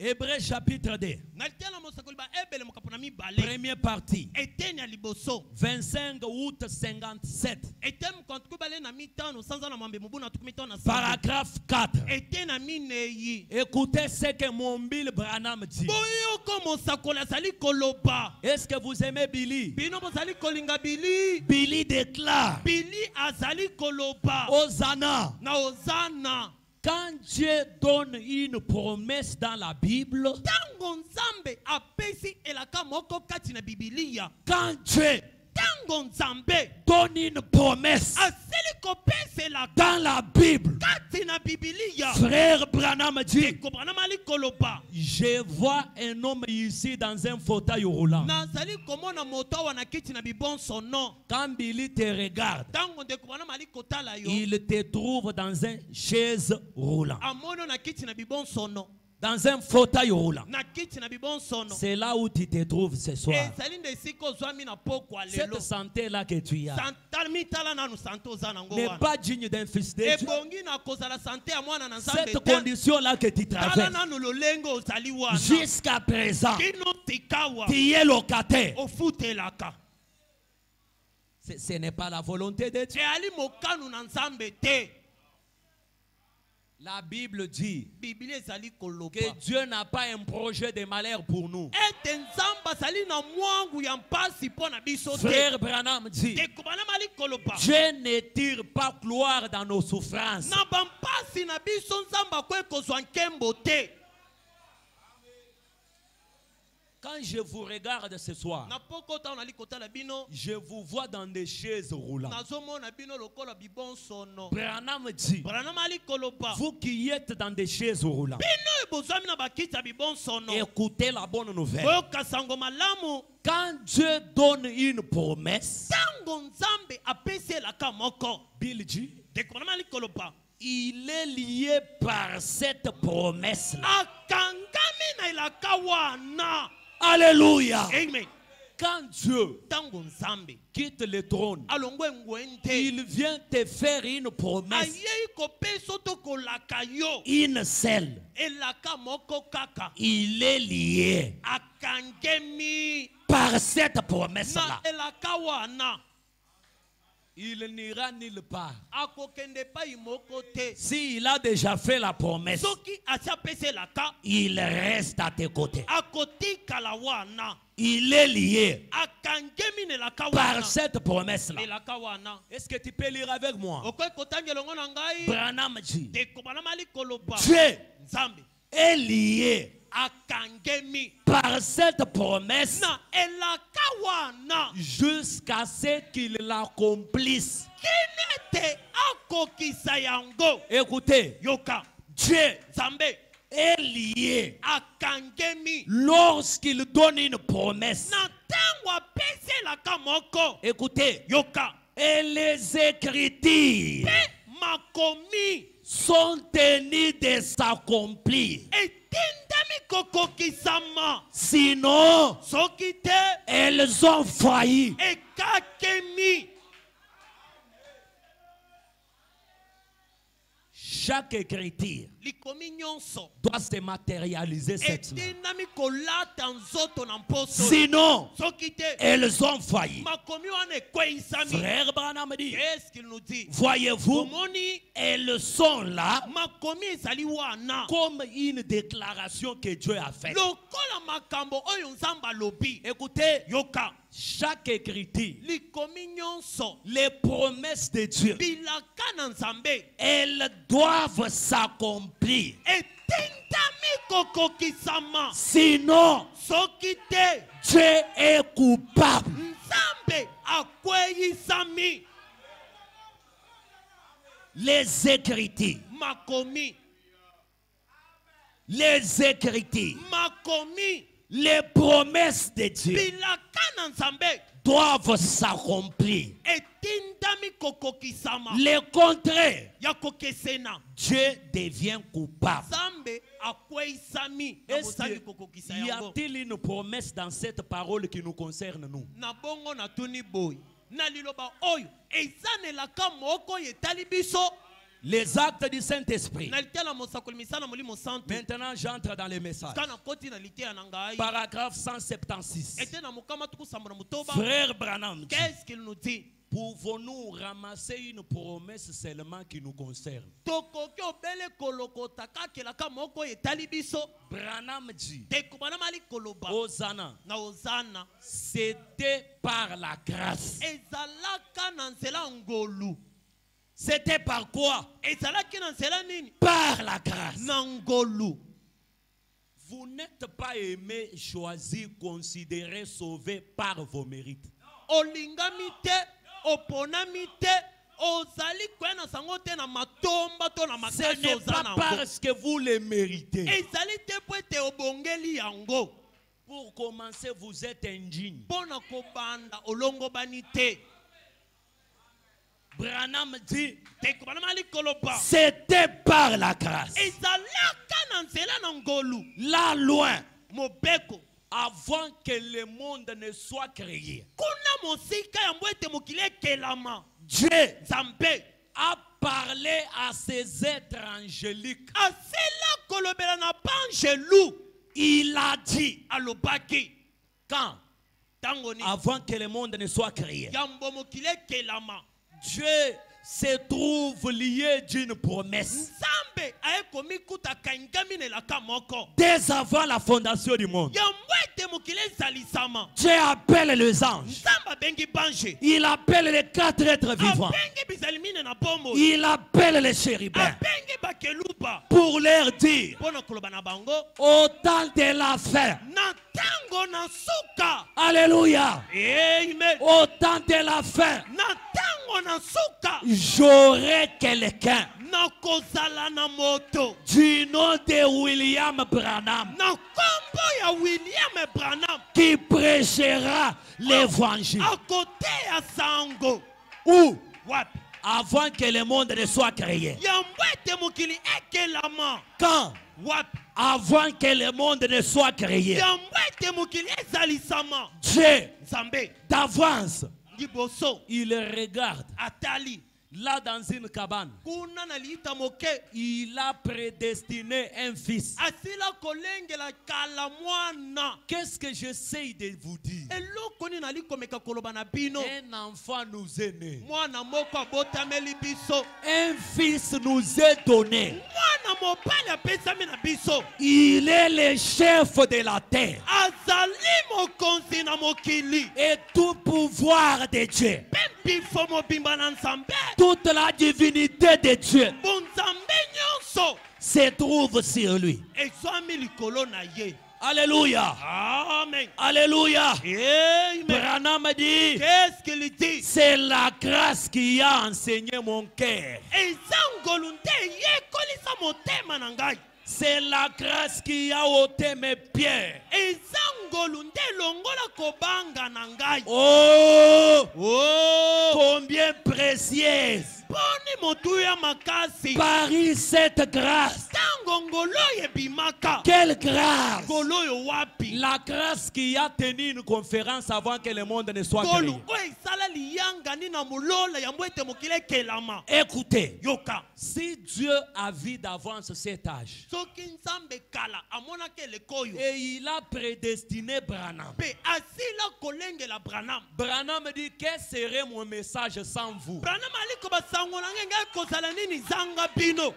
Hébreux chapitre 2. Première partie. 25 août 57. Paragraphe 4. Écoutez ce que mon Bill Branham dit. Est-ce que vous aimez Billy? Billy déclare. Hosanna. Quand Dieu donne une promesse dans la Bible, quand Dieu donne une promesse dans la Bible, frère Branham dit, je vois un homme ici dans un fauteuil roulant. Quand Billy te regarde, il te trouve dans une chaise roulante, dans un fauteuil roulant. C'est là où tu te trouves ce soir. Cette santé-là que tu as n'est pas digne d'un fils de Dieu. Cette condition-là que tu traverses, jusqu'à présent, tu es locataire. Ce n'est pas la volonté de Dieu. La Bible dit que Dieu n'a pas un projet de malheur pour nous. Frère Branham dit, Dieu ne tire pas gloire dans nos souffrances. Quand je vous regarde ce soir, je vous vois dans des chaises roulantes. Branham dit, vous qui êtes dans des chaises roulantes, écoutez la bonne nouvelle. Quand Dieu donne une promesse, Bill dit, il est lié par cette promesse-là. Alléluia. Amen. Quand Dieu quitte le trône, il vient te faire une promesse. Une seule. Il est lié par cette promesse-là. il n'ira nulle part. akokende epai moko te. S'il a déjà fait la promesse, Soki asi apeselaka il reste à tes côtés. akotikala wana. Il est lié Akangemi nelaka par wana. cette promesse-là. Elaka wana. Est-ce que tu peux lire avec moi? Okoki kotangela ngo na ngai. Branham dit, Dekobana mali koloba. Dieu Nzambe. est lié Akangemi. par cette promesse Na elaka wana. jusqu'à ce qu'il l'accomplisse. Kinete akokisa yango. Écoutez, Yoka. Dieu Nzambe. est lié Akangemi. lorsqu'il donne une promesse. Na tango apeselaka moko. Écoutez, Yoka. et les Écritures Pe makomi. sont tenues de s'accomplir. Etindami kokokisama. Sinon, Soki te. elles ont failli. Ekakemi. Chaque écriture Likomi nyonso. doit se matérialiser cette semaine. Etindami kolata nzoto na mposo. Sinon, Soki te. elles ont failli. Makomi wana ekweisami. Frère Branham dit, Qu'est-ce qu'il nous dit? voyez-vous, Omoni elles sont là makomi ezali wana. comme une déclaration que Dieu a faite. Lokola makambo oyo nzambe alobi. Écoutez, Yoka. chaque écriture, Likomi nyonso. les promesses de Dieu, Bilaka na nzambe. elles doivent s'accomplir. Etindami kokokisama. Sinon, Soki te. Dieu est coupable. Nzambe akweyisami. Les Écritures, Makomi. les Écritures, Makomi. les promesses de Dieu Bilaka na nzambe. doivent s'accomplir. Etindami kokokisama. Le contraire, Ya kokesena. Dieu devient coupable. Nzambe akweyisami. Na Est-ce mosali kokokisa qu'il y yango. a-t-il une promesse dans cette parole qui nous concerne, nous? Na bongo na tuni boy. Na liloba oyo. Ezanelaka moko etali biso. Les actes du Saint-Esprit. Na litela mosakoli misana molimo santo. Maintenant, j'entre dans les messages. Kana koti na litea na ngai. Paragraphe 176. Ete na mokama tukusamba na mutoba. Frère Branham dit, Qu'est-ce qu'il nous dit? pouvons-nous ramasser une promesse seulement qui nous concerne? Tokoki obele kolokota kakelaka moko etali biso. Branham dit, Tekobana mali koloba. Hosanna, Na ozana. c'était par la grâce. Ezalaka na nzela ngolu. C'était par quoi? Ezalaki na nzela nini? Par la grâce. Na ngolu. Vous n'êtes pas aimé, choisi, considéré, sauvé par vos mérites. Olingami te, oponami te, ozali kwena sango te na matomba to na Ce makasi n'est ozana pas yango. parce que vous le méritez. Ezali te po ete obongeli yango. Pour commencer, vous êtes indigne. Pona kobanda olongobani te. Branham dit, Tekobana mali koloba. c'était par la grâce. Ezalaka na nzela na ngolu. Là loin, Mobeko. avant que le monde ne soit créé, Kuna mosika yango ete mokili ekelama. Dieu Nzambe. a parlé à ses êtres angéliques. Asela kolobela na banjelu. Il a dit, Alobaki. quand? Tango ni. Avant que le monde ne soit créé. Yambo mokili ekelama. Dieu se trouve lié d'une promesse. Nzambe ayekomi kuta kangami nelaka moko. Dès avant la fondation du monde, Yambo ete mokili ezalisama. Dieu appelle les anges. Nzambe abengi banje. Il appelle les quatre êtres vivants. Abengi bizalimine na bombo. Il appelle les chérubins Abengi bakeluba. pour leur dire, Pona koloba na bango. au temps de la fin, Na tango na suka. alléluia, Amen. au temps de la fin, Na tango na suka. j'aurai quelqu'un Na kozala na moto. du nom de William Branham Na kombo ya William Branham. qui prêchera l'évangile. A côté ya sango. Où? Wapi. Avant que le monde ne soit créé. Yambo ete mokili ekelama. Quand? Wapi. Avant que le monde ne soit créé. Yambo ete mokili ezalisama. Dieu, Nzambe. d'avance, Liboso. il regarde Atali. Là dans une cabane, kuna na liita moke il a prédestiné un fils. asila kolengela kala mwana. Qu'est-ce que j'essaye de vous dire? Eloko ni nali komeka koloba na bino. Un enfant nous est né. Mwana moko abotameli biso. Un fils nous est donné. Mwana mobali apesami na biso. Il est le chef de la terre. Azali mokonzi na mokili. Et tout pouvoir de Dieu, Bifo mobimba na nzambe. toute la divinité de Dieu Bonzambe nyonso se trouve sur lui. ezwami likolo na ye. Alléluia. Amen. Alléluia. Amen. Branham dit, Qu'est-ce qu'il dit? c'est la grâce qui a enseigné mon cœur. Eza ngolu nde yekolisa motema na ngai. C'est la grâce qui a ôté mes pieds. Eza ngolu nde longola kobanga na ngai. Oh, Oh, combien précieuse poni motuya makasi. Paris cette grâce. Tango ngolo yebimaka. Quelle grâce! Ngolo yo wapi? La grâce qui a tenu une conférence avant que le monde ne soit créé. Ngolu oyo esala liyanga ni na mulola yambo ete mokili ekelama. Écoutez, Yoka. si Dieu a vu d'avance cet âge Soki nzambe kala amonaki eleko oyo. et il a prédestiné Branham, Pe asila kolengela Branham. Branham dit, quel serait mon message sans vous? Branham aliko basango na ngai kozala nini zanga bino.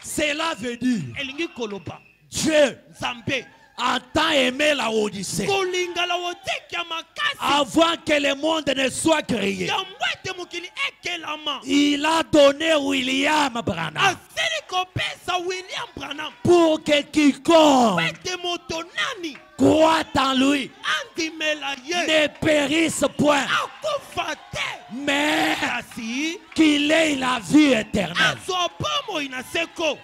Cela veut dire, Elingi koloba. Dieu Nzambe. a tant aimé la Odyssée Kolingala woteki ya makasi. avant que le monde ne soit créé. Yambo ete mokili ekelama. Il a donné William Branham Asili kopesa William Branham. pour que quiconque Ete moto nani. croit en lui Andimela ye. ne périsse point, Akufa te. mais Kasi. qu'il ait la vie éternelle. Azwa bomo inaseko.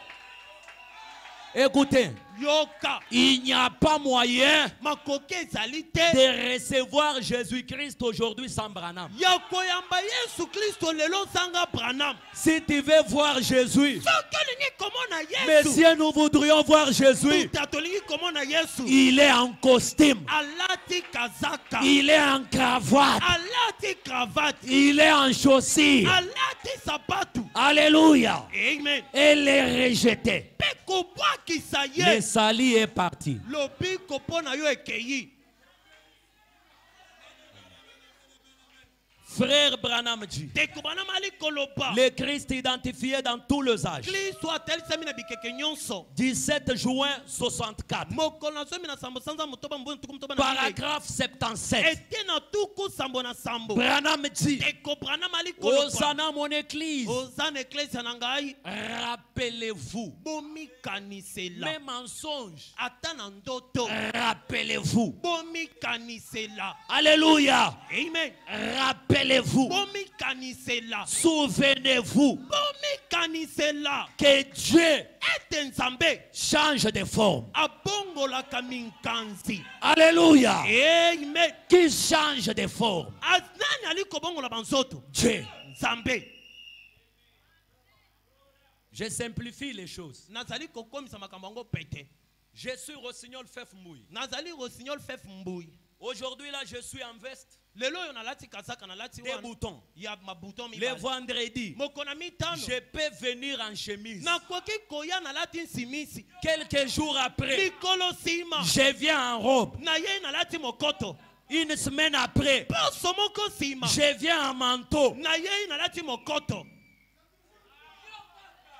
Écoutez, Yoka. il n'y a pas moyen Makoke ezali te. de recevoir Jésus-Christ aujourd'hui sans Branham. Ya koyamba Yesu Kristo lelo sanga Branham. Si tu veux voir Jésus, Soki olingi komona Yesu. messieurs, nous voudrions voir Jésus. Tuta tolingi komona Yesu. Il est en costume, Alati kazaka. il est en cravate, Alati cravate. il est en chaussures. Alati sapatu. Alléluia. Amen. Elle est rejetée. Pe kobwakisa Le ye. salut est parti. Lobi kopona yo ekeyi. Frère Branham dit, Teko Branham ali koloba. le Christ identifié dans tous les âges. Kristo atelisami na bikeke nyonso. 17 juin 64. Mokolo na zomi na sambo sanza motoba mboni tuku motoba na bilei. Paragraphe 77. Ete na tuku sambo na sambo. Branham dit, Teko Branham ali koloba. Hosanna mon église. Ozana eklezia na ngai. Rappelez-vous Bomikanisela. mes mensonges. Ata na ndoto. Rappelez-vous. Bomikanisela. Alléluia. Amen. Rappelez-vous. Bomikanisela. Souvenez-vous Bomikanisela. que Dieu Ete nzambe. change de forme. Abongolaka minkanzi. Alléluia. Amen. Qui change de forme. Nani ali kobongola banzoto? Dieu. Nzambe. Je simplifie les choses. Nazali kokomisa makambo yango pete. Je suis Rossignol Fef Mbouy. Nazali Rossignol Fef Mbouy. Aujourd'hui là, je suis en veste, Lelo yo nalati kazaka nalati des wana. boutons. Ya mabuton Le mibale. vendredi, Mokona mitano. je peux venir en chemise. Nakoki koya nalati nsimisi. Quelques jours après, Likolo sima. je viens en robe. Na ye nalati mokoto. Une semaine après, Poso moko sima. je viens en manteau. Na ye nalati mokoto.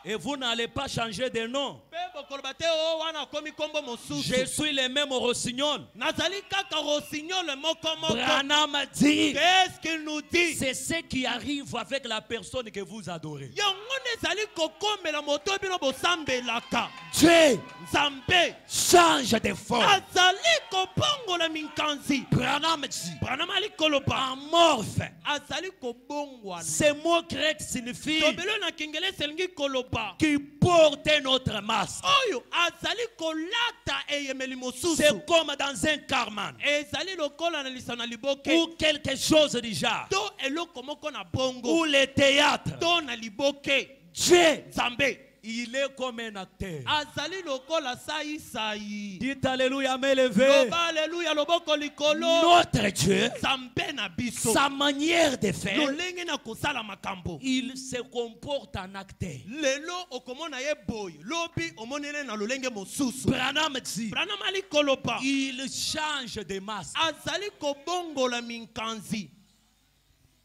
Et vous n'allez pas changer de nom. Pe bokoloba te o wana komi kombo mosusu. Je suis le même Rossignol. Nazali kaka Rossignol moko moko. Branham dit, Qu'est-ce qu'il nous dit? c'est ce qui arrive avec la personne que vous adorez. Yango nezali kokomela moto bino bosambelaka. Dieu Nzambe change de forme. azali kobongola minkanzi. Branham dit, Branham ali koloba amorphe. azali kobongwana. Ce mot grec signifie Tobelo na kingele selingi koloba. qui porte notre masque. Oyo azali kolata eyemeli mosusu. C'est comme dans un carman Ezali lokola na lisana liboke. ou quelque chose du genre. To eloko moko na bongo. Ou le théâtre. To na liboke. Dieu, Nzambe Il est comme un acteur. Azali lokola saïsaï. Dites alléluia, mais levé. Loba alléluia loboko likolo. Notre Dieu, Zambe na biso. sa manière de faire, Lolenge na kosala makambo. il se comporte en acteur. Lelo okomona ye boy. Lobi omonene na lolenge mosusu. Branham dit, Branham ali koloba. il change de masque. Azali kobongola minkanzi.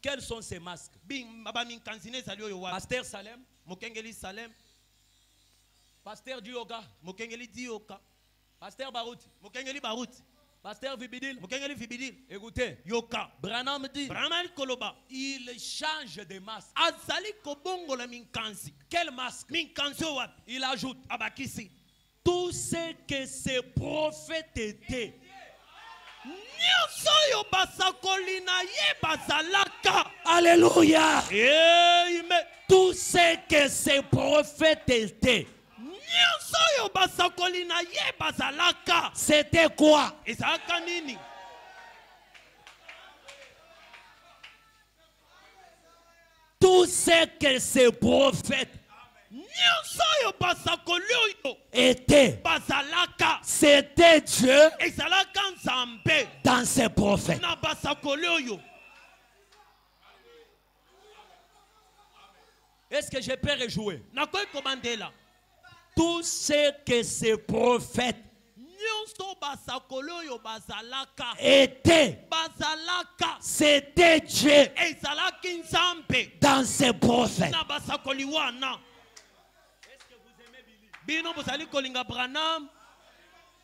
Quels sont ces masques? Baba minkanzi ne ezali oyo wapi? Pasteur Salem, Mokengeli Salem. Pasteur Dioga, Mokengeli Dioka. Pasteur Barouti, Mokengeli Barouti. Pasteur Vibidil. Mokengeli Vibidil. Écoutez, Yoka. Branham dit, Branham ali koloba. il change de masque. Azali kobongola minkanzi. Quel masque? Minkanzi oyo wapi? Il ajoute, Abakisi. tout ce que ces prophètes étaient. Nyonso oyo basakoli na ye bazalaka. Alléluia. Amen. Tout ce que ces prophètes étaient. Nyonso oyo basakoli na ye bazalaka. C'était quoi? Ezalaka nini? Tout ce que ces prophètes Nyonso oyo basakoli oyo étaient. bazalaka. C'était Dieu Ezalaka Nzambe dans ses prophètes. na basakoli oyo. Est-ce que je peux rejouer? Nakoki kobandela. Tout ce que ces prophètes Nyonso basakoli oyo bazalaka. étaient. Bazalaka. C'était Dieu Ezalaki Nzambe dans ses prophètes. na basakoli wana. Bino bozali kolinga Branham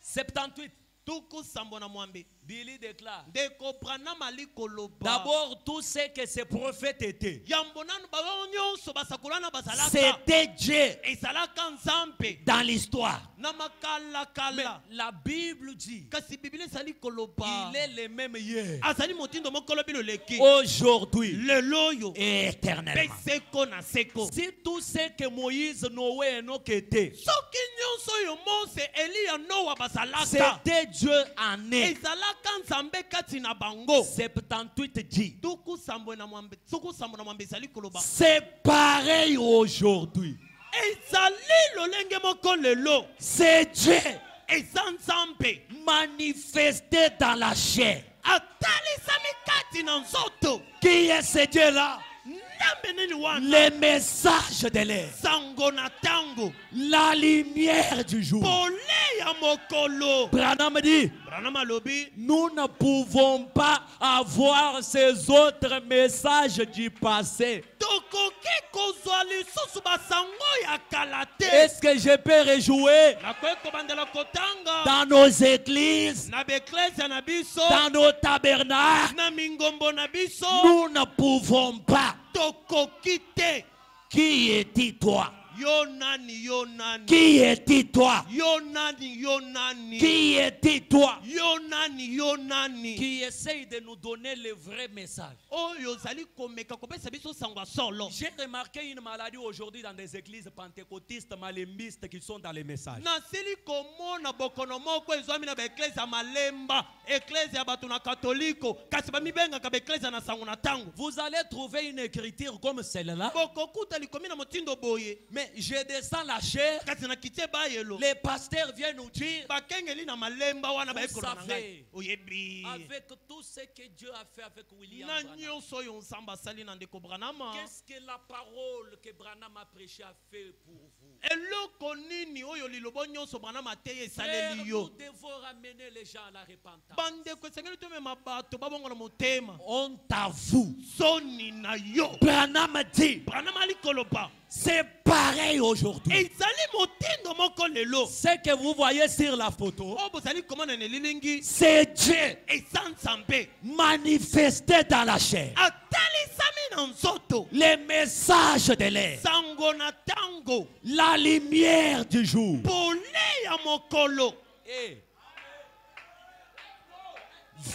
78. tuku sambo na mwambe. Billy déclare. Ndeko Branham ali koloba. D'abord, tout ce que ces prophètes étaient. Yambo nanu bango nyonso basakolana bazalaka. C'était Dieu Ezalaka Nzambe dans l'histoire. na makala kala. La Bible dit, Kasi Biblia ezali koloba. il est le même hier, Azali motindo mokolo bilo leki. aujourd'hui Lelo yo. et éternellement. Pe seko na seko. Si tout ce que Moïse, Noé et Enoch étaient, Soki nyonso yo Mose Eliya Noa bazalaka. c'était Dieu en eux. Ezalaka Nzambe kati na bango. 78 dit, Tuku sambo na mwambe. Tuku sambo na mwambe ezali koloba. c'est pareil aujourd'hui. Ezali lolenge moko lelo. C'est Dieu Eza Nzambe. manifesté dans la chair. Atalisami kati na nzoto. Qui est ce Dieu-là? Nzambe nini wana? Les messages de l'air, Sango na tango. la lumière du jour. Pole ya mokolo. Branham dit, Branham alobi. nous ne pouvons pas avoir ces autres messages du passé. Tokoki kozwa lisusu basango ya kala te. Est-ce que je peux rejouer Nakoki kobandela kotanga. dans nos églises, Na beklezia na biso. dans nos tabernacles? Na mingombo na biso. Nous ne pouvons pas. Tokoki te. Qui est-il toi? Yo nani, yo nani. Qui est-il toi? Yo nani, yo nani. Qui est-il toi? Yo nani, yo nani. Qui essaye de nous donner le vrai message. Oyo zali komeka kopesa biso sango solo. J'ai remarqué une maladie aujourd'hui dans des églises pentecôtistes, malembistes qui sont dans les messages. Nasili komona bokono moko ezwami na baeklezia malemba. Eklezia bato na katoliko. Kasi bamibengaka baeklezia na sango na tango. Vous allez trouver une écriture comme celle-là. Bokokuta likomi na motindo boye. Mais je descends la chair. Kasi na kitie bayelo. Les pasteurs viennent nous dire, Bakengeli na malemba wana Vous baekolo na savez, ngai. Oyebi. avec tout ce que Dieu a fait avec William Na Branham, nyonso oyo Nzambe asali na ndeko Branham. qu'est-ce que la parole que Branham a prêchée a fait pour vous? Eloko nini oyo lilobo nyonso Branham ateye Frère, esaleli nous yo. devons ramener les gens à la repentance. Bandeko esengeli tomema bato babongola motema. Honte à vous. Soni na yo. Branham dit, Branham ali koloba. c'est pareil aujourd'hui. Ezali motindo moko lelo. Ce que vous voyez sur la photo, O bozali komona na lilingi. c'est Dieu Eza Nzambe. manifesté dans la chair. Atalisami na nzoto. Les messages de l'air, Sango na tango. la lumière du jour. Pole ya mokolo. Et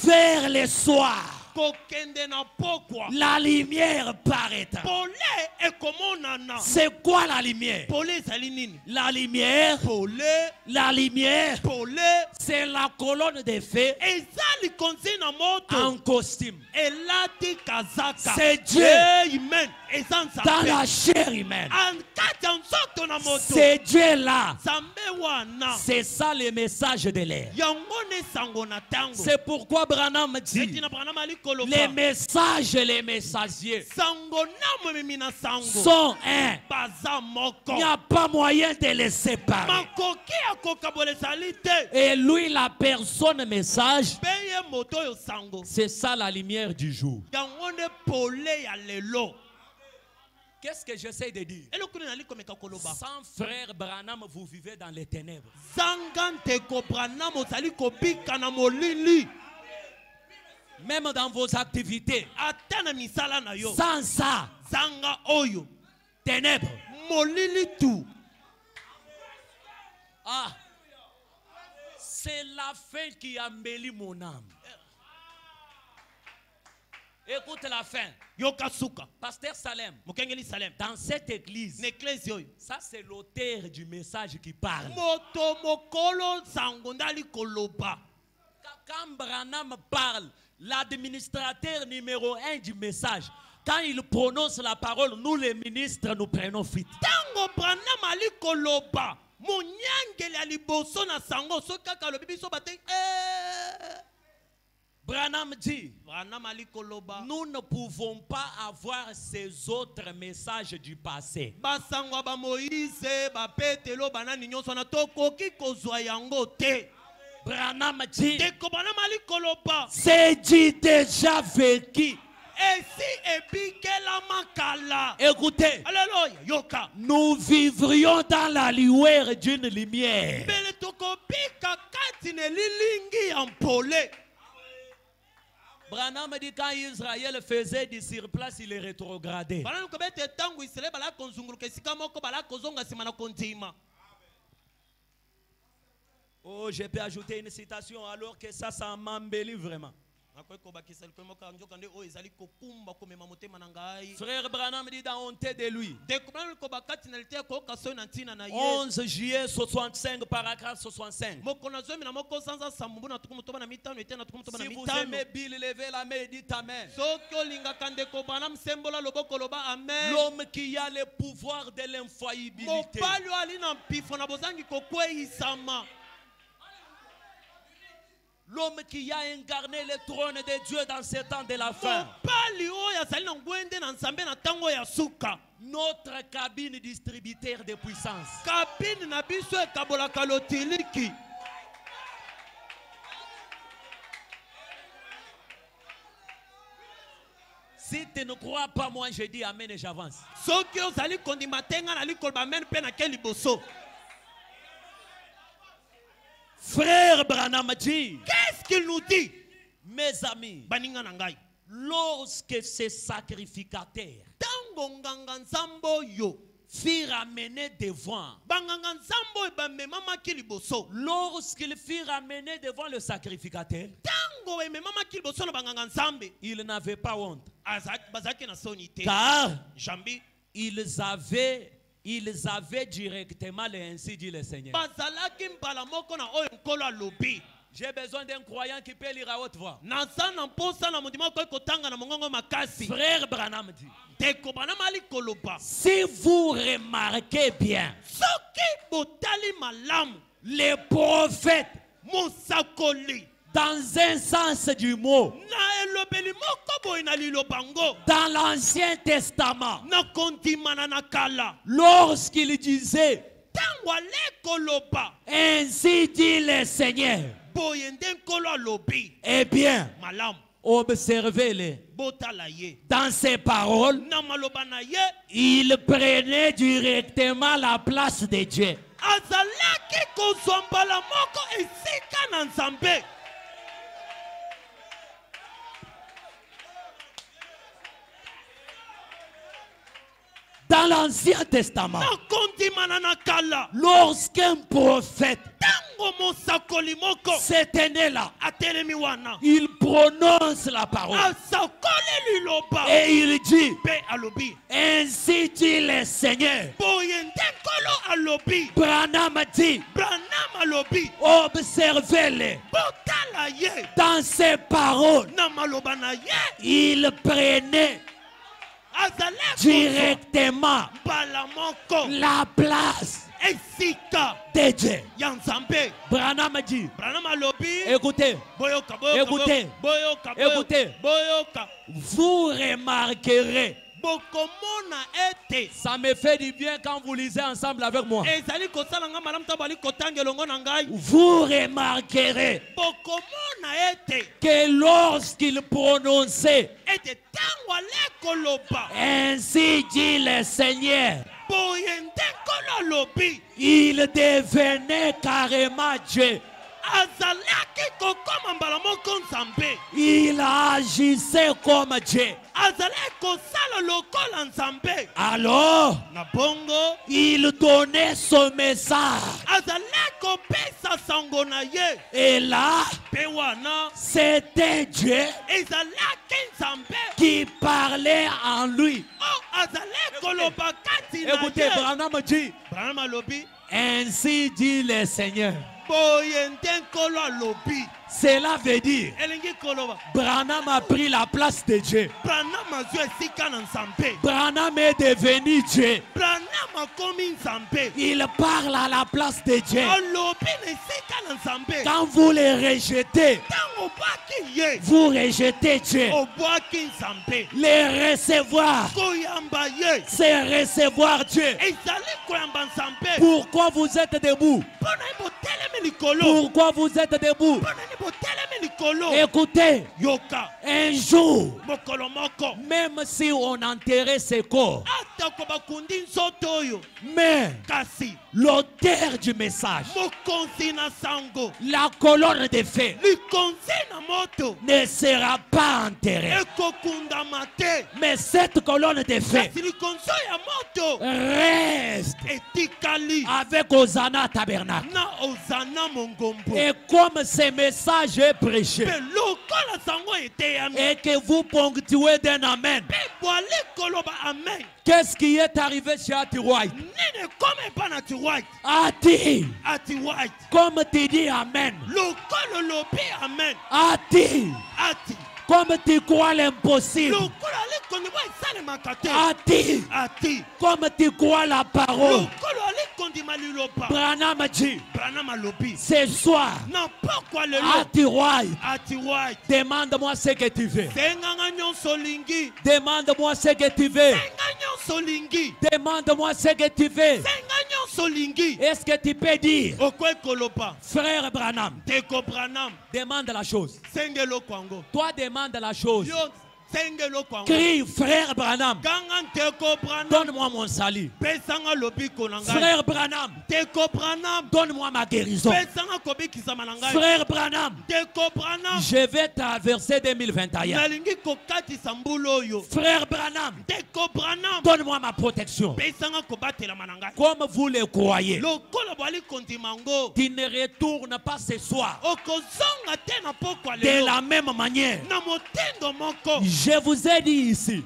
vers le soir, Kokende na pokwa. la lumière paraîtra. Pole ekomonana. C'est quoi la lumière? Pole ezali nini? La lumière, la lumière, c'est la colonne de feu Eza likonzi na moto. en costume. Elati kazaka. C'est Dieu Amen. Eza dans Nzambe. la chair humaine. En kati C'est Dieu là. C'est ça le message de l'air. C'est pourquoi Branham dit les messages et les messagers sont un. Il n'y a pas moyen de les séparer. Et lui, la personne message, c'est ça la lumière du jour. Qu'est-ce que j'essaie de dire? Sans frère Branham, vous vivez dans les ténèbres. Même dans vos activités. Sans ça, ténèbres. Ah, c'est la fin qui embellit mon âme. Écoute la fin. Pasteur Salem, dans cette église, ça c'est l'auteur du message qui parle. Quand Branham parle, l'administrateur numéro 1 du message, quand il prononce la parole, nous les ministres, nous prenons fuite. Branham dit, nous ne pouvons pas avoir ces autres messages du passé. Branham dit, c'est dit déjà vécu. Écoutez, nous vivrions dans la lueur d'une lumière. Branham dit quand Israël faisait du surplace, il est rétrogradé. Oh, je peux ajouter une citation alors que ça m'embellit vraiment. Frère Branham dit dans honte de lui. 11 juillet 65, paragraphe 65. Si vous aimez Bill, levez la main et dites Amen. L'homme qui a le pouvoir de l'infaillibilité. L'homme qui a incarné le trône de Dieu dans ce temps de la fin. Notre cabine distributeur de puissance. Si tu ne crois pas, moi je dis Amen et j'avance. Frère Branham dit, qu'est-ce qu'il nous dit? Mes amis, lorsque ces sacrificateurs furent amenés devant, lorsqu'ils furent amenés devant le sacrificateur, ils n'avaient pas honte, car ils avaient directement le ainsi dit le Seigneur. J'ai besoin d'un croyant qui peut lire à haute voix. Frère Branham dit, si vous remarquez bien, les prophètes, dans un sens du mot, dans l'Ancien Testament, lorsqu'il disait ainsi dit le Seigneur, eh bien, observez-les. Dans ces paroles, il prenait directement la place de Dieu. Dans l'Ancien Testament, lorsqu'un prophète se tenait là, il prononce la parole et il dit ainsi dit le Seigneur. Branham dit observez-les. Dans ses paroles, il prenait directement la place de Dieu. Branham dit, écoutez, écoutez, écoutez, vous remarquerez. Ça me fait du bien quand vous lisez ensemble avec moi. Vous remarquerez que lorsqu'il prononçait ainsi dit le Seigneur, il devenait carrément Dieu. Il agissait comme Dieu. Alors, il donnait son message. Et là, c'était Dieu qui parlait en lui. Écoutez, Branham dit, ainsi dit le Seigneur. Cela veut dire Branham a pris la place de Dieu. Branham est devenu Dieu. Il parle à la place de Dieu. Quand vous les rejetez, vous rejetez Dieu. Les recevoir, c'est recevoir Dieu. Pourquoi vous êtes debout? Pourquoi vous êtes debout? Écoutez, un jour, même si on enterrait ses corps, mais l'auteur du message, la colonne de feu, ne sera pas enterrée. Mais cette colonne de feu reste avec Hosanna Tabernacle. Et comme ce message est prêché et que vous ponctuez d'un amen, qu'est-ce qui est arrivé chez Ati White? Ati, comme tu dis amen, Ati, comme tu crois l'impossible, Ati, comme tu crois la parole. Branham dit, ce soir, Ati White, demande-moi ce que tu veux. Demande-moi ce que tu veux. Demande-moi ce que tu veux. Est-ce que tu peux dire, frère Branham, demande la chose. Toi demande la chose. Crie, frère Branham, donne-moi mon salut. Frère Branham, donne-moi ma guérison. Frère Branham, je vais traverser 2021. Frère Branham, donne-moi ma protection. Comme vous le croyez, tu ne retournes pas ce soir de la même manière. Je vous ai dit ici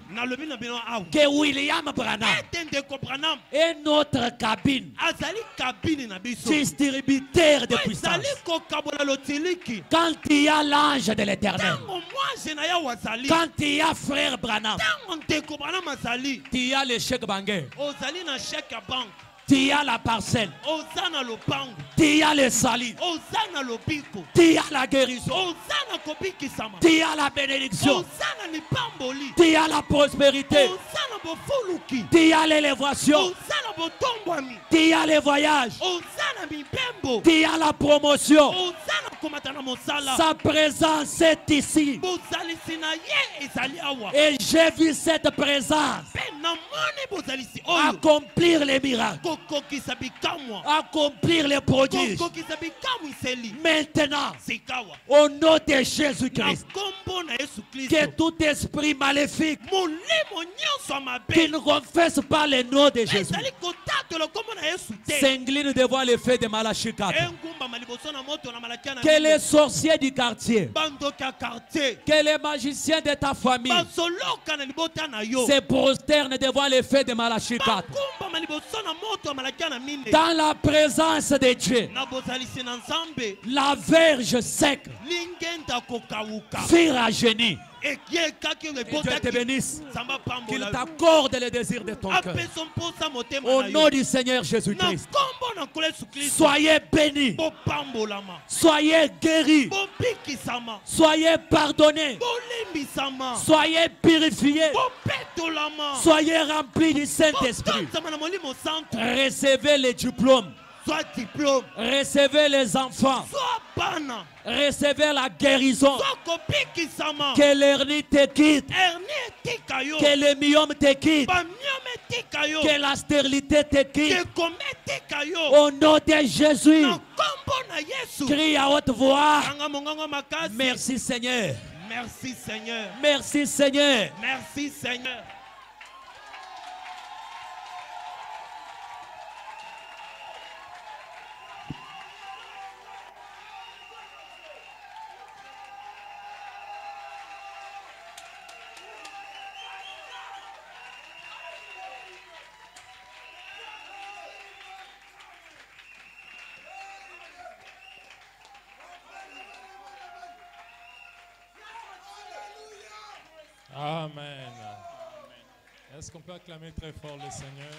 que William Branham est notre cabine, distributeur de puissance. Quand il y a l'ange de l'Éternel, quand il y a frère Branham, il y a le chèque bancaire, il y a la parcelle, il y a le salut, il y a la guérison, il y a la bénédiction, il y a la prospérité, il y a l'élévation, il y a les voyages, il y a la promotion. Sa présence est ici. Et j'ai vu cette présence accomplir les miracles, accomplir les prodiges. Maintenant, au nom de Jésus-Christ, que tout esprit maléfique qui ne confesse pas le nom de Jésus s'incline devant le fait de Malachie 4. Que les sorciers du quartier, que les magiciens de ta famille se prosternent devant le fait de Malachie 4. dans la présence de Dieu, la verge sec fut rajeunie. Et Dieu te bénisse, qu'il t'accorde le désir de ton cœur. Au nom du Seigneur Jésus-Christ, soyez bénis, soyez guéris, soyez pardonnés, soyez purifiés, soyez remplis du Saint-Esprit. Recevez les diplômes, recevez les enfants, recevez la guérison, que l'hernie te quitte, que le myome te quitte, que la stérilité te quitte. Au nom de Jésus, crie à haute voix, merci Seigneur, merci Seigneur, merci Seigneur, merci Seigneur. Amen. Est-ce qu'on peut acclamer très fort le Seigneur?